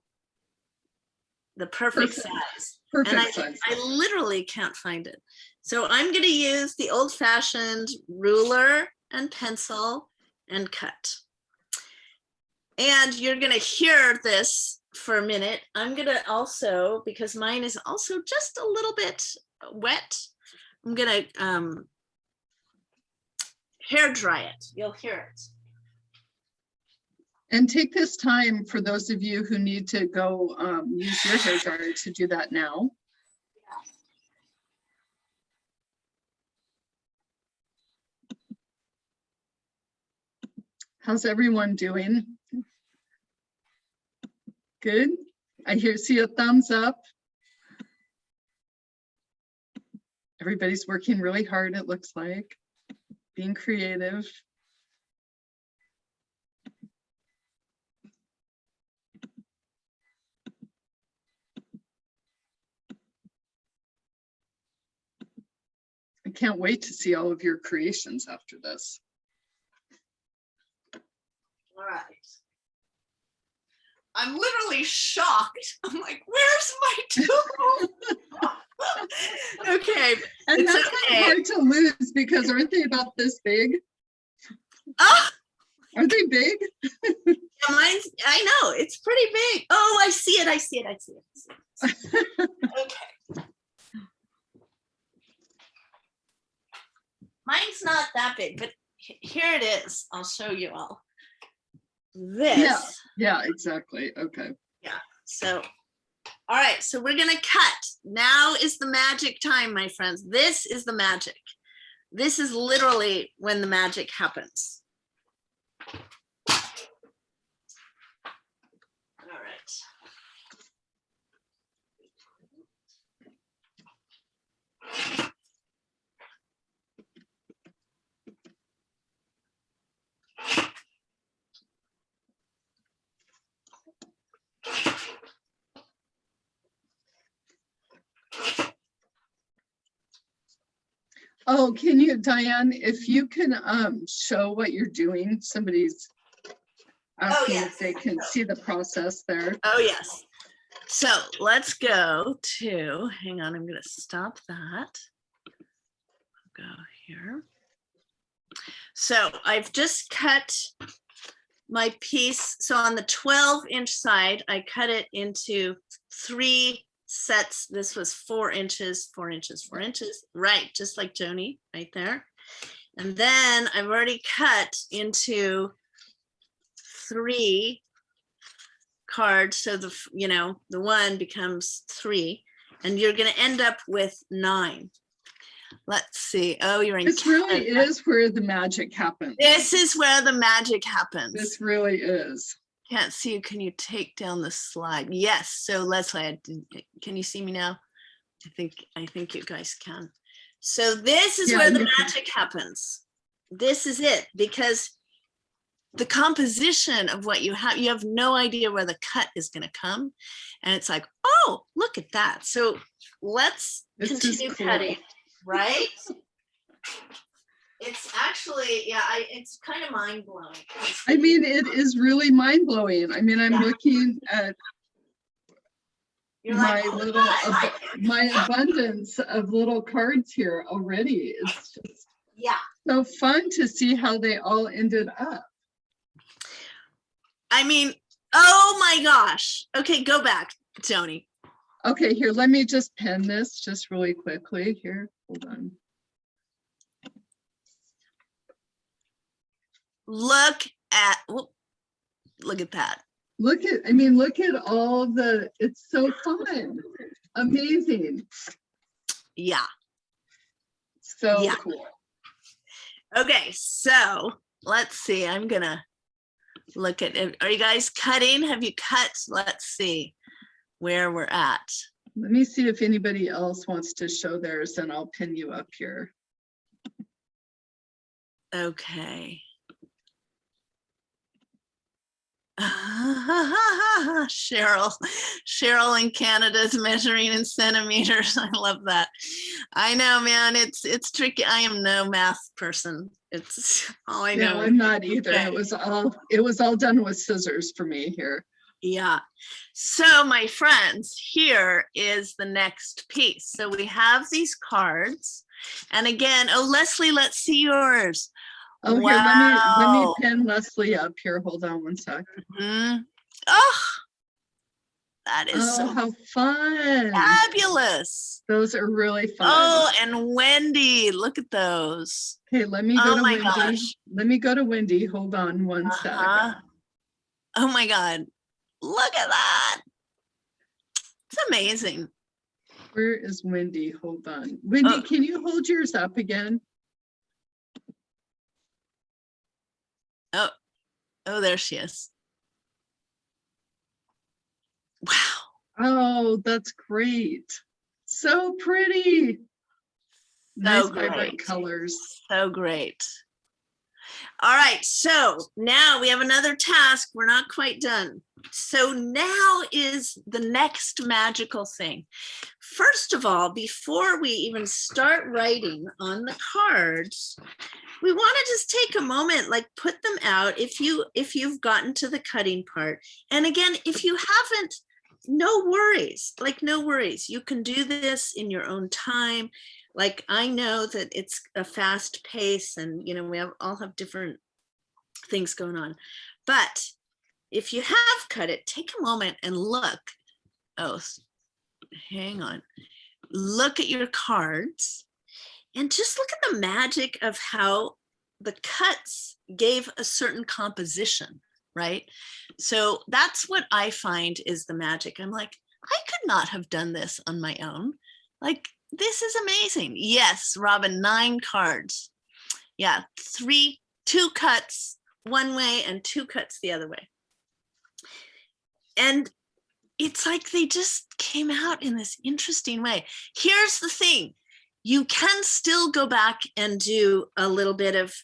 the perfect size. Perfect And size. I literally can't find it. So I'm going to use the old-fashioned ruler and pencil and cut. And you're going to hear this for a minute. I'm going to also, because mine is also just a little bit wet, I'm going to hair dry it. You'll hear it. And take this time for those of you who need to go use your hair dryer to do that now. How's everyone doing? Good. See a thumbs up. Everybody's working really hard, it looks like. Being creative. I can't wait to see all of your creations after this. All right. I'm literally shocked. I'm like, where's my tool? Okay. And It's that's okay. kind of hard to lose because aren't they about this big? Oh, Are they big? yeah, mine's, I know, it's pretty big. Oh, I see it. I see it. Okay. Mine's not that big, but here it is. I'll show you all. This. Yeah, exactly. Okay. So, all right, so we're gonna cut. Now is the magic time, my friends. This is the magic. This is literally when the magic happens. Oh, can you, Diane, if you can show what you're doing, somebody's asking yes. if they can see the process there. Oh, yes. So let's go to, hang on, I'm going to stop that. Go here. So I've just cut my piece. So on the 12-inch side, I cut it into 3 sets. This was 4 inches, 4 inches, 4 inches, right? Just like Joni right there. And then I've already cut into 3 cards. So the, the one becomes 3, and you're going to end up with 9. Let's see. Oh, you're in This really is where the magic happens. This is where the magic happens. This really is. Can't see you. Can you take down the slide? Yes. So Leslie, can you see me now? I think you guys can. So this is where the magic happens. This is it, because the composition of what you have no idea where the cut is going to come. And it's like, oh, look at that. So let's continue cutting, right? It's actually, it's kind of mind blowing. I mean, it is really mind blowing. I mean, I'm looking at my my abundance of little cards here already. It's just so fun to see how they all ended up. I mean, oh my gosh. Okay, go back, Joni. Okay, here, let me just pen this just really quickly here. Hold on. Look at that. Look at all the, it's so fun. Amazing. Yeah. So cool. Okay, so let's see. I'm gonna look at it. Are you guys cutting? Have you cut? Let's see where we're at. Let me see if anybody else wants to show theirs, and I'll pin you up here. Okay. Cheryl in Canada is measuring in centimeters. I love that. I know, man, it's tricky. I am no math person. It's all I know. No, I'm not either. Okay. It was all done with scissors for me here. Yeah. So my friends, here is the next piece. So we have these cards, and again, oh, Leslie, let's see yours. Oh, wow. Here, let me pin Leslie up here. Hold on one sec. Mm-hmm. Oh, that is so how fun. Fabulous. Those are really fun. Oh, and Wendy, look at those. Okay, let me go to Wendy. Gosh. Let me go to Wendy. Hold on one sec. Oh my God. Look at that. It's amazing. Where is Wendy? Hold on. Wendy, can you hold yours up again? Oh, there she is. Wow. Oh, that's great. So pretty. Nice vibrant colors. So great. All right, so now we have another task. We're not quite done. So now is the next magical thing. First of all, before we even start writing on the cards, we want to just take a moment, like put them out if you've gotten to the cutting part. And again, if you haven't, no worries, no worries. You can do this in your own time. Like, I know that it's a fast pace and, we all have different things going on. But if you have cut it, take a moment and look. Oh, hang on. Look at your cards and just look at the magic of how the cuts gave a certain composition, right? So that's what I find is the magic. I'm like, I could not have done this on my own. Like, this is amazing. Yes, Robin, 9 cards. Yeah, 2 cuts one way and 2 cuts the other way. And it's like they just came out in this interesting way. Here's the thing. You can still go back and do a little bit of,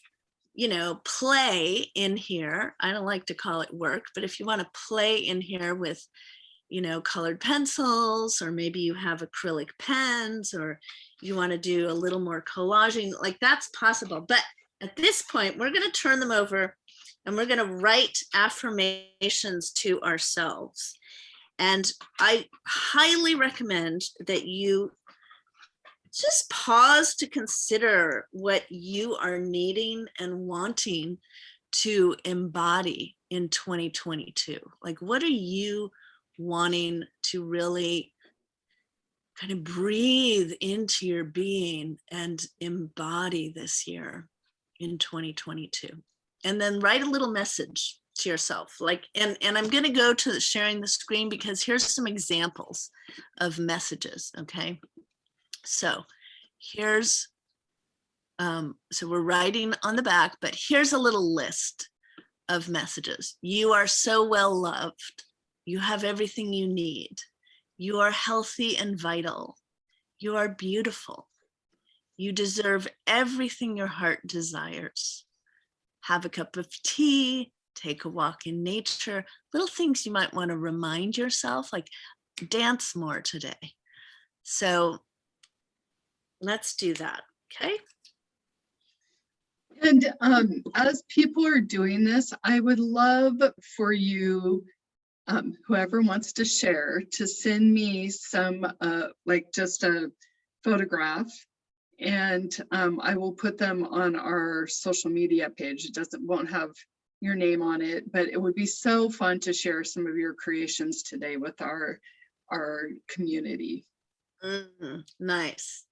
play in here. I don't like to call it work, but if you want to play in here with colored pencils, or maybe you have acrylic pens, or you want to do a little more collaging, like that's possible. But at this point, we're going to turn them over and we're going to write affirmations to ourselves. And I highly recommend that you just pause to consider what you are needing and wanting to embody in 2022. Like, what are you wanting to really kind of breathe into your being and embody this year in 2022? And then write a little message to yourself. Like, and I'm going to go to sharing the screen because here's some examples of messages. Okay. So here's, so we're writing on the back, but here's a little list of messages. You are so well loved. You have everything you need. You are healthy and vital. You are beautiful. You deserve everything your heart desires. Have a cup of tea, take a walk in nature, little things you might want to remind yourself, like dance more today. So let's do that, okay? And as people are doing this, I would love for you, whoever wants to share, to send me some, like just a photograph, and I will put them on our social media page. It won't have your name on it, but it would be so fun to share some of your creations today with our community. Nice.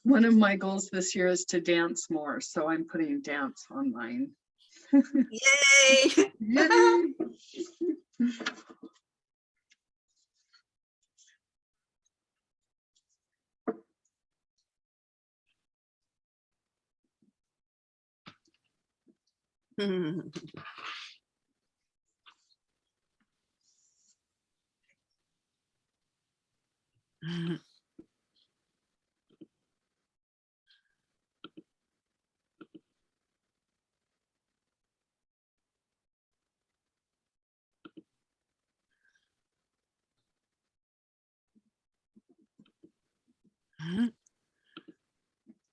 One of my goals this year is to dance more, so I'm putting dance on mine. Yay! Yay!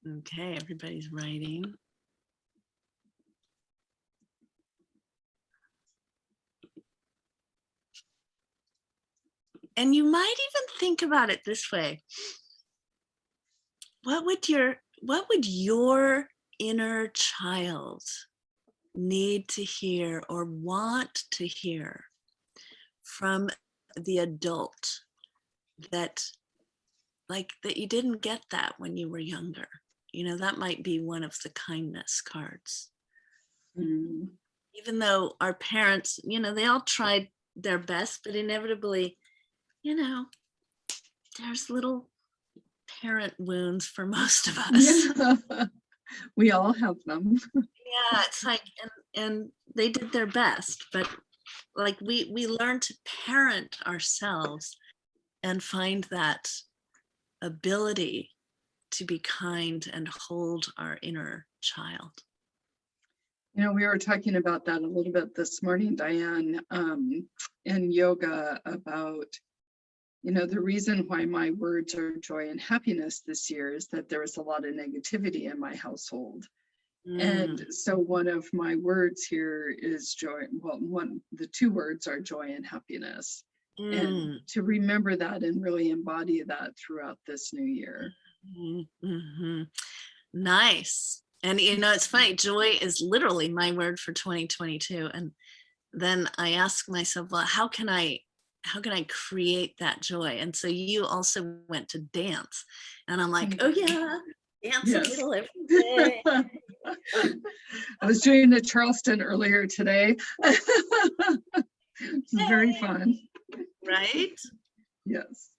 Okay, everybody's writing. And you might even think about it this way. what would your inner child need to hear or want to hear from the adult that you didn't get that when you were younger? That might be one of the kindness cards. Mm. Even though our parents, they all tried their best, but inevitably, there's little parent wounds for most of us. Yeah. We all have them. Yeah, it's like, and they did their best, but like we learn to parent ourselves and find that ability to be kind and hold our inner child. We were talking about that a little bit this morning, Diane, in yoga about, the reason why my words are joy and happiness this year is that there was a lot of negativity in my household. And so one of my words here is joy. Well, the two words are joy and happiness. And to remember that and really embody that throughout this new year. Mm-hmm. Nice. And it's funny, joy is literally my word for 2022. And then I ask myself, well, how can I create that joy? And so you also went to dance, and I'm like, oh yeah, dance Yes. a little every day. I was doing the Charleston earlier today. It's very fun. Right? Yes.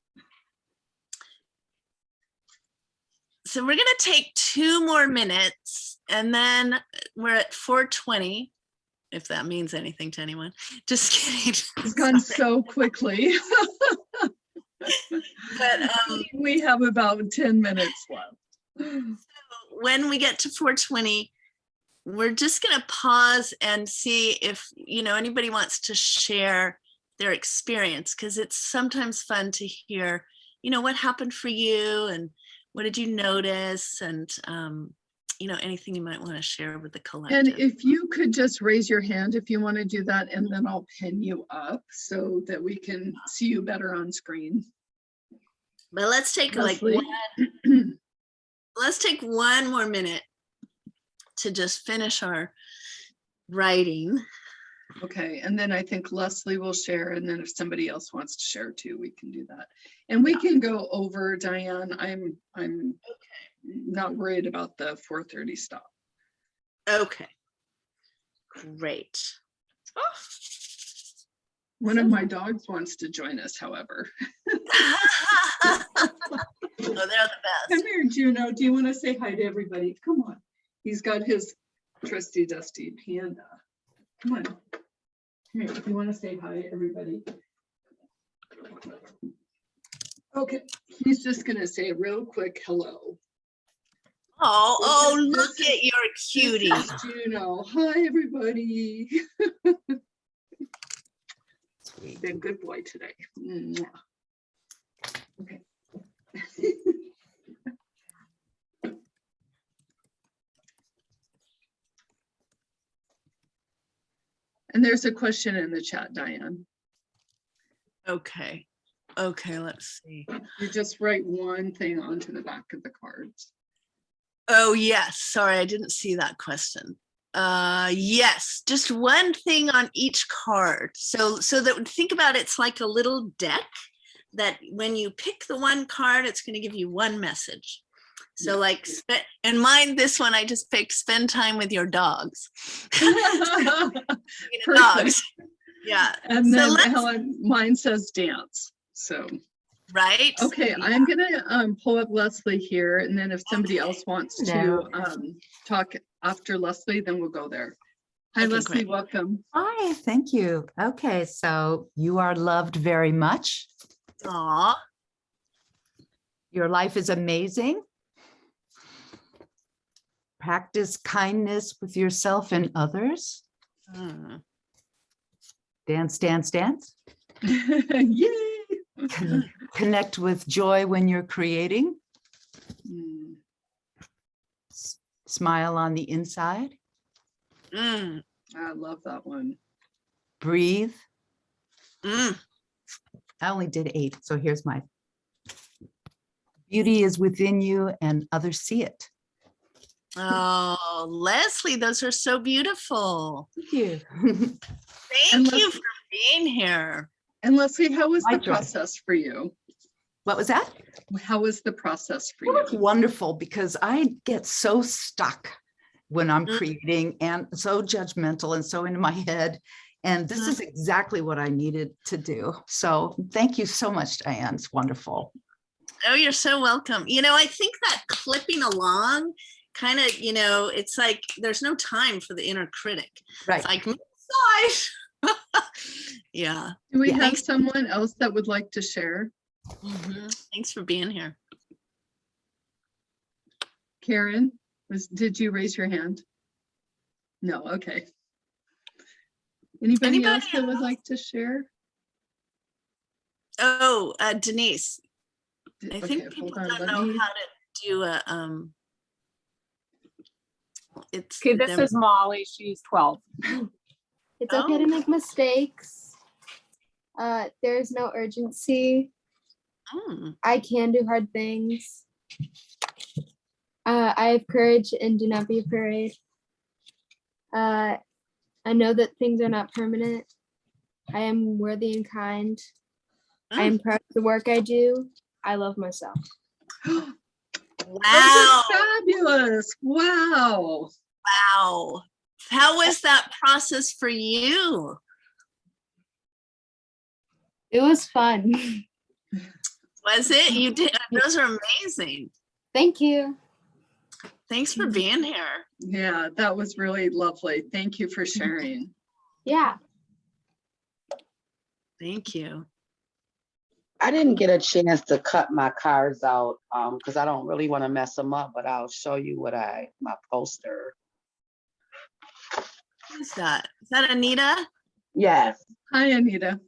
So we're going to take 2 more minutes, and then we're at 4:20, if that means anything to anyone. Just kidding. It's gone so quickly. But we have about 10 minutes left. When we get to 4:20, we're just going to pause and see if anybody wants to share their experience, because it's sometimes fun to hear what happened for you and what did you notice, and anything you might want to share with the collective. And if you could just raise your hand if you want to do that, and then I'll pin you up so that we can see you better on screen. But let's take let's take 1 more minute to just finish our writing. Okay, and then I think Leslie will share, and then if somebody else wants to share too, we can do that. And we can go over, Diane. I'm not worried about the 4:30 stop. Okay, great. Oh. One of my dogs wants to join us, however. Oh, they're the best. Come here, Juno. Do you want to say hi to everybody? Come on. He's got his trusty dusty panda. Come on. Come here. Do you want to say hi to everybody? Okay. He's just going to say a real quick hello. Oh, look at your cutie. This is Juno. Hi, everybody. Sweet. Been a good boy today. Okay. And there's a question in the chat, Diane. Okay, let's see. You just write one thing onto the back of the cards. Oh, yes. Sorry, I didn't see that question. Yes, just one thing on each card. So that, think about it's like a little deck that when you pick the one card, it's going to give you one message. So like, and mine, this one, I just picked spend time with your dogs. Dogs. Yeah. And then Helen, mine says dance. So. Right. Okay, yeah. I'm gonna pull up Leslie here, and then if somebody else wants to talk after Leslie, then we'll go there. Hi, Leslie, great. Welcome. Hi, thank you. Okay, so you are loved very much. Aw. Your life is amazing. Practice kindness with yourself and others. Dance, dance, dance. Yay! Connect with joy when you're creating. Smile on the inside. I love that one. Breathe. I only did 8, so here's my. Beauty is within you and others see it. Oh, Leslie, those are so beautiful. Thank you. And Thank you for being here. And Leslie, how was My the joy. process for you? What was that? How was the process for Well, it's you? wonderful because I get so stuck when I'm Mm. creating and so judgmental and so into my head. And this is exactly what I needed to do. So thank you so much, Diane. It's wonderful. Oh, you're so welcome. You know, I think that clipping along kind of, you know, it's like there's no time for the inner critic. Right. It's like, massage. Yeah. Do we Yeah. have Thanks. someone else that would like to share? Thanks for being here. Karen, did you raise your hand? No, okay. Anybody else that would like to share? Oh, Denise, I Okay, think people hold on, don't let know me. how to do a, it's. Okay, this is Molly. She's 12. It's okay to Oh. make mistakes. There's no urgency. Mm. I can do hard things. I have courage and do not be afraid. I know that things are not permanent. I am worthy and kind. I am proud of the work I do. I love myself. Wow. That's fabulous. Wow. Wow. How was that process for you? It was fun. Was it? You did. Those are amazing. Thank you. Thanks for being here. Yeah, that was really lovely. Thank you for sharing. Yeah. Thank you. I didn't get a chance to cut my cards out because I don't really want to mess them up, but I'll show you what my poster. Who's that? Is that Anita? Yes. Hi, Anita.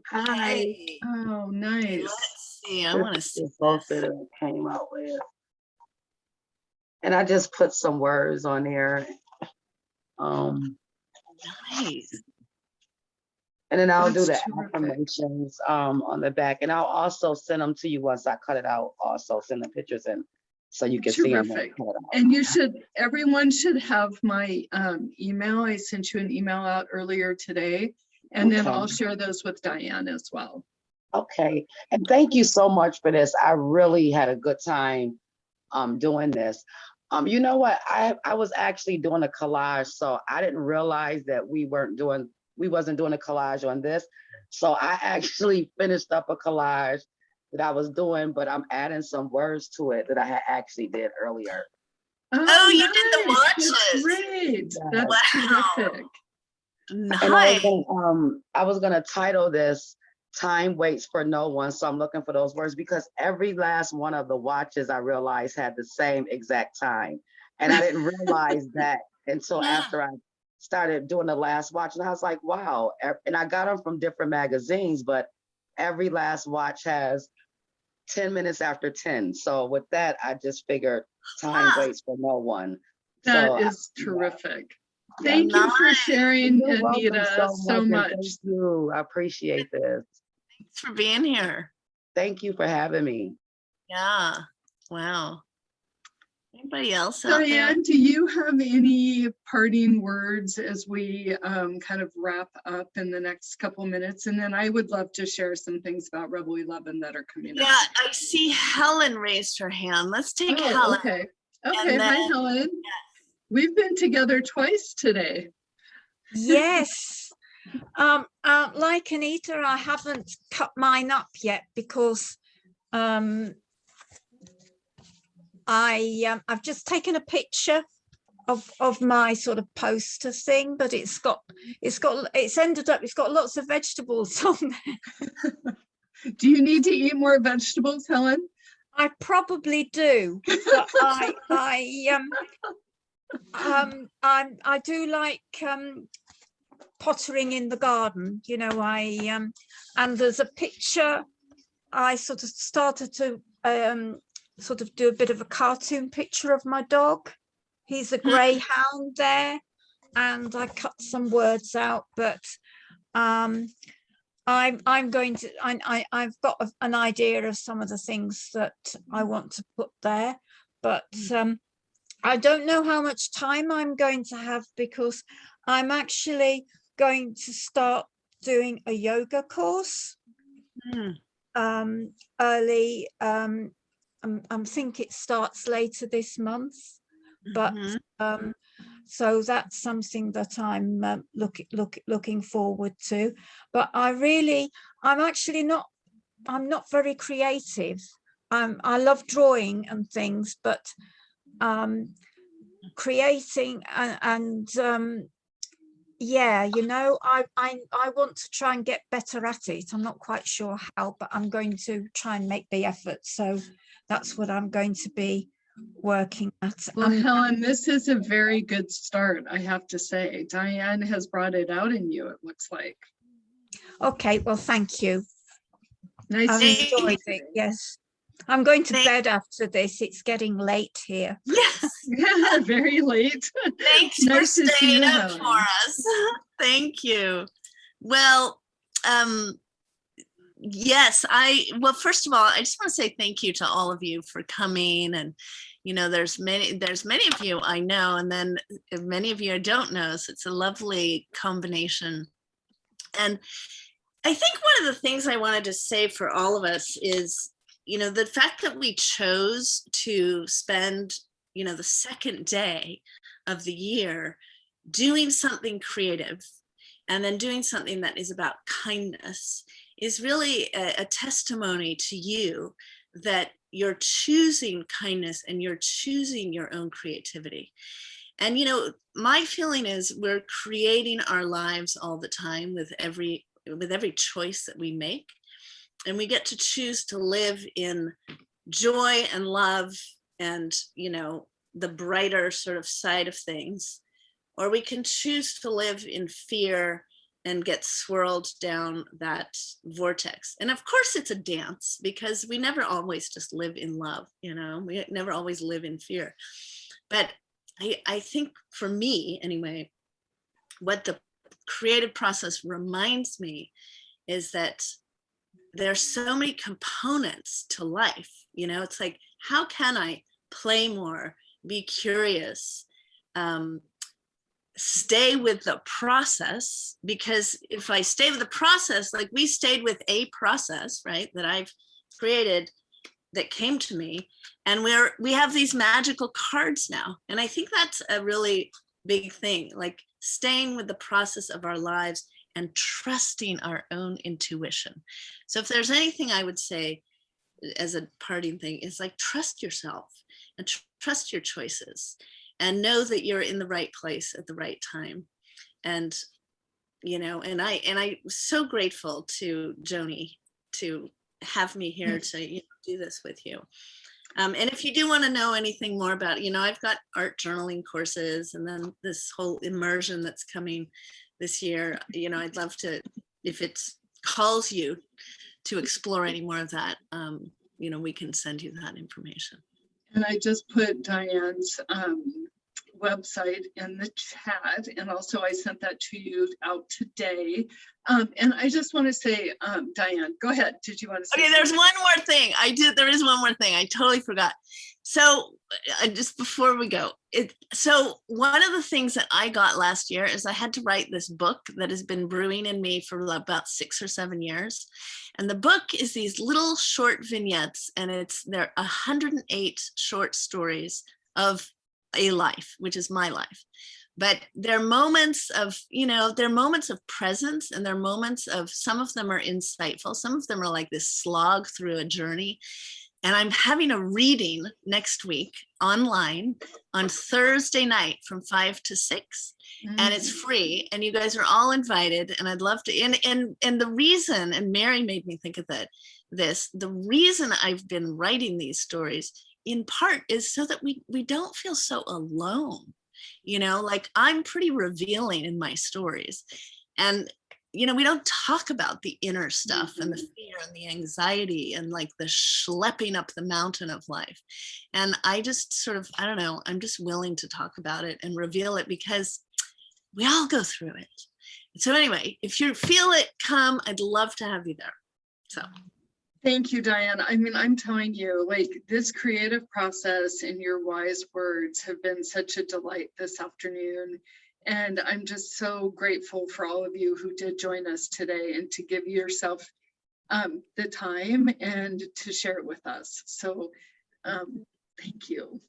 Hi. Hey. Oh, nice. Let's see. I want to This is see. the poster that it came out with. And I just put some words on there. Nice. And then I'll do That's the terrific. affirmations on the back. And I'll also send them to you once I cut it out. Also send the pictures in so you can see them. Terrific. And everyone should have my email. I sent you an email out earlier today, and then Okay. I'll share those with Diane as well. Okay. And thank you so much for this. I really had a good time doing this. You know what? I was actually doing a collage, so I didn't realize that we wasn't doing a collage on this. So I actually finished up a collage that I was doing, but I'm adding some words to it that I had actually did earlier. Oh, you did the nice. That's watches. great. Yeah. That's Wow. terrific. And Nice. I was gonna title this "Time Waits for No One." So I'm looking for those words because every last one of the watches I realized had the same exact time. And I didn't realize that until after I started doing the last watch. And I was like, wow. And I got them from different magazines, but every last watch has 10 minutes after 10. So with that, I just figured time waits for no one. That So, is terrific. Yeah. Thank you for Nice. sharing, You're welcome Anita, so and much. Thank you. I appreciate this. Thanks for being here. Thank you for having me. Yeah. Wow. Anybody else out there? Diane, do you have any parting words as we kind of wrap up in the next couple minutes? And then I would love to share some things about Rebel 11 that are coming Yeah, up. I see Helen raised her hand. Let's take Helen. Okay. Okay. And Hi, then- Helen. We've been together twice today. Yes. Like Anita, I haven't cut mine up yet because I've just taken a picture of my sort of poster thing, but it's got lots of vegetables on there. Do you need to eat more vegetables, Helen? I probably do, but I do like pottering in the garden, you know. And there's a picture. I sort of started to sort of do a bit of a cartoon picture of my dog. He's a greyhound there, and I cut some words out, but I'm going to, I've got an idea of some of the things that I want to put there, but I don't know how much time I'm going to have, because I'm actually going to start doing a yoga course early. I think it starts later this month, but so that's something that I'm looking forward to. But I'm actually not, I'm not very creative. I love drawing and things, but creating and yeah, you know, I want to try and get better at it. I'm not quite sure how, but I'm going to try and make the effort. So that's what I'm going to be working at. Well, Helen, this is a very good start, I have to say. Diane has brought it out in you, it looks like. Okay, well, thank you. Nice. I enjoyed it. Yes, I'm going to bed after this. It's getting late here. Yes. Very late. Thanks Nice for to see staying you, up Helen. for us. Thank you. Well, yes, well, first of all, I just want to say thank you to all of you for coming. And, you know, there's many of you I know, and then many of you I don't know. So it's a lovely combination. And I think one of the things I wanted to say for all of us is, you know, the fact that we chose to spend, you know, the second day of the year doing something creative and then doing something that is about kindness is really a testimony to you that you're choosing kindness and you're choosing your own creativity. And, you know, my feeling is we're creating our lives all the time with every choice that we make. And we get to choose to live in joy and love and, you know, the brighter sort of side of things, or we can choose to live in fear and get swirled down that vortex. And of course it's a dance, because we never always just live in love, you know, we never always live in fear. But I think for me anyway, what the creative process reminds me is that there's so many components to life. You know, it's like, how can I play more, be curious, stay with the process? Because if I stay with the process, like we stayed with a process, right, that I've created that came to me, and we have these magical cards now. And I think that's a really big thing, like staying with the process of our lives and trusting our own intuition. So if there's anything I would say as a parting thing, is like, trust yourself and trust your choices and know that you're in the right place at the right time. And, you know, and I'm so grateful to Joni to have me here to, you know, do this with you. And if you do want to know anything more about, you know, I've got art journaling courses, and then this whole immersion that's coming this year. You know, I'd love to, if it calls you to explore any more of that, you know, we can send you that information. And I just put Diane's website in the chat, and also I sent that to you out today. And I just want to say, Diane, go ahead. Did you want to say? Okay, there's one more thing. There is one more thing. I totally forgot. So just before we go, so one of the things that I got last year is I had to write this book that has been brewing in me for about 6 or 7 years. And the book is these little short vignettes, and they're 108 short stories of a life, which is my life. But they're moments of, you know, they're moments of presence, and they're moments of, some of them are insightful. Some of them are like this slog through a journey. And I'm having a reading next week online on Thursday night from 5 to 6. And it's free, and you guys are all invited. And I'd love to, and the reason, and Mary made me think of the reason I've been writing these stories in part is so that we don't feel so alone. You know, like I'm pretty revealing in my stories, and, you know, we don't talk about the inner stuff and the fear and the anxiety and like the schlepping up the mountain of life. And I just sort of, I don't know, I'm just willing to talk about it and reveal it, because we all go through it. So anyway, if you feel it come, I'd love to have you there. So Thank you, Diane. I mean, I'm telling you, like, this creative process and your wise words have been such a delight this afternoon. And I'm just so grateful for all of you who did join us today and to give yourself the time and to share it with us. So thank you.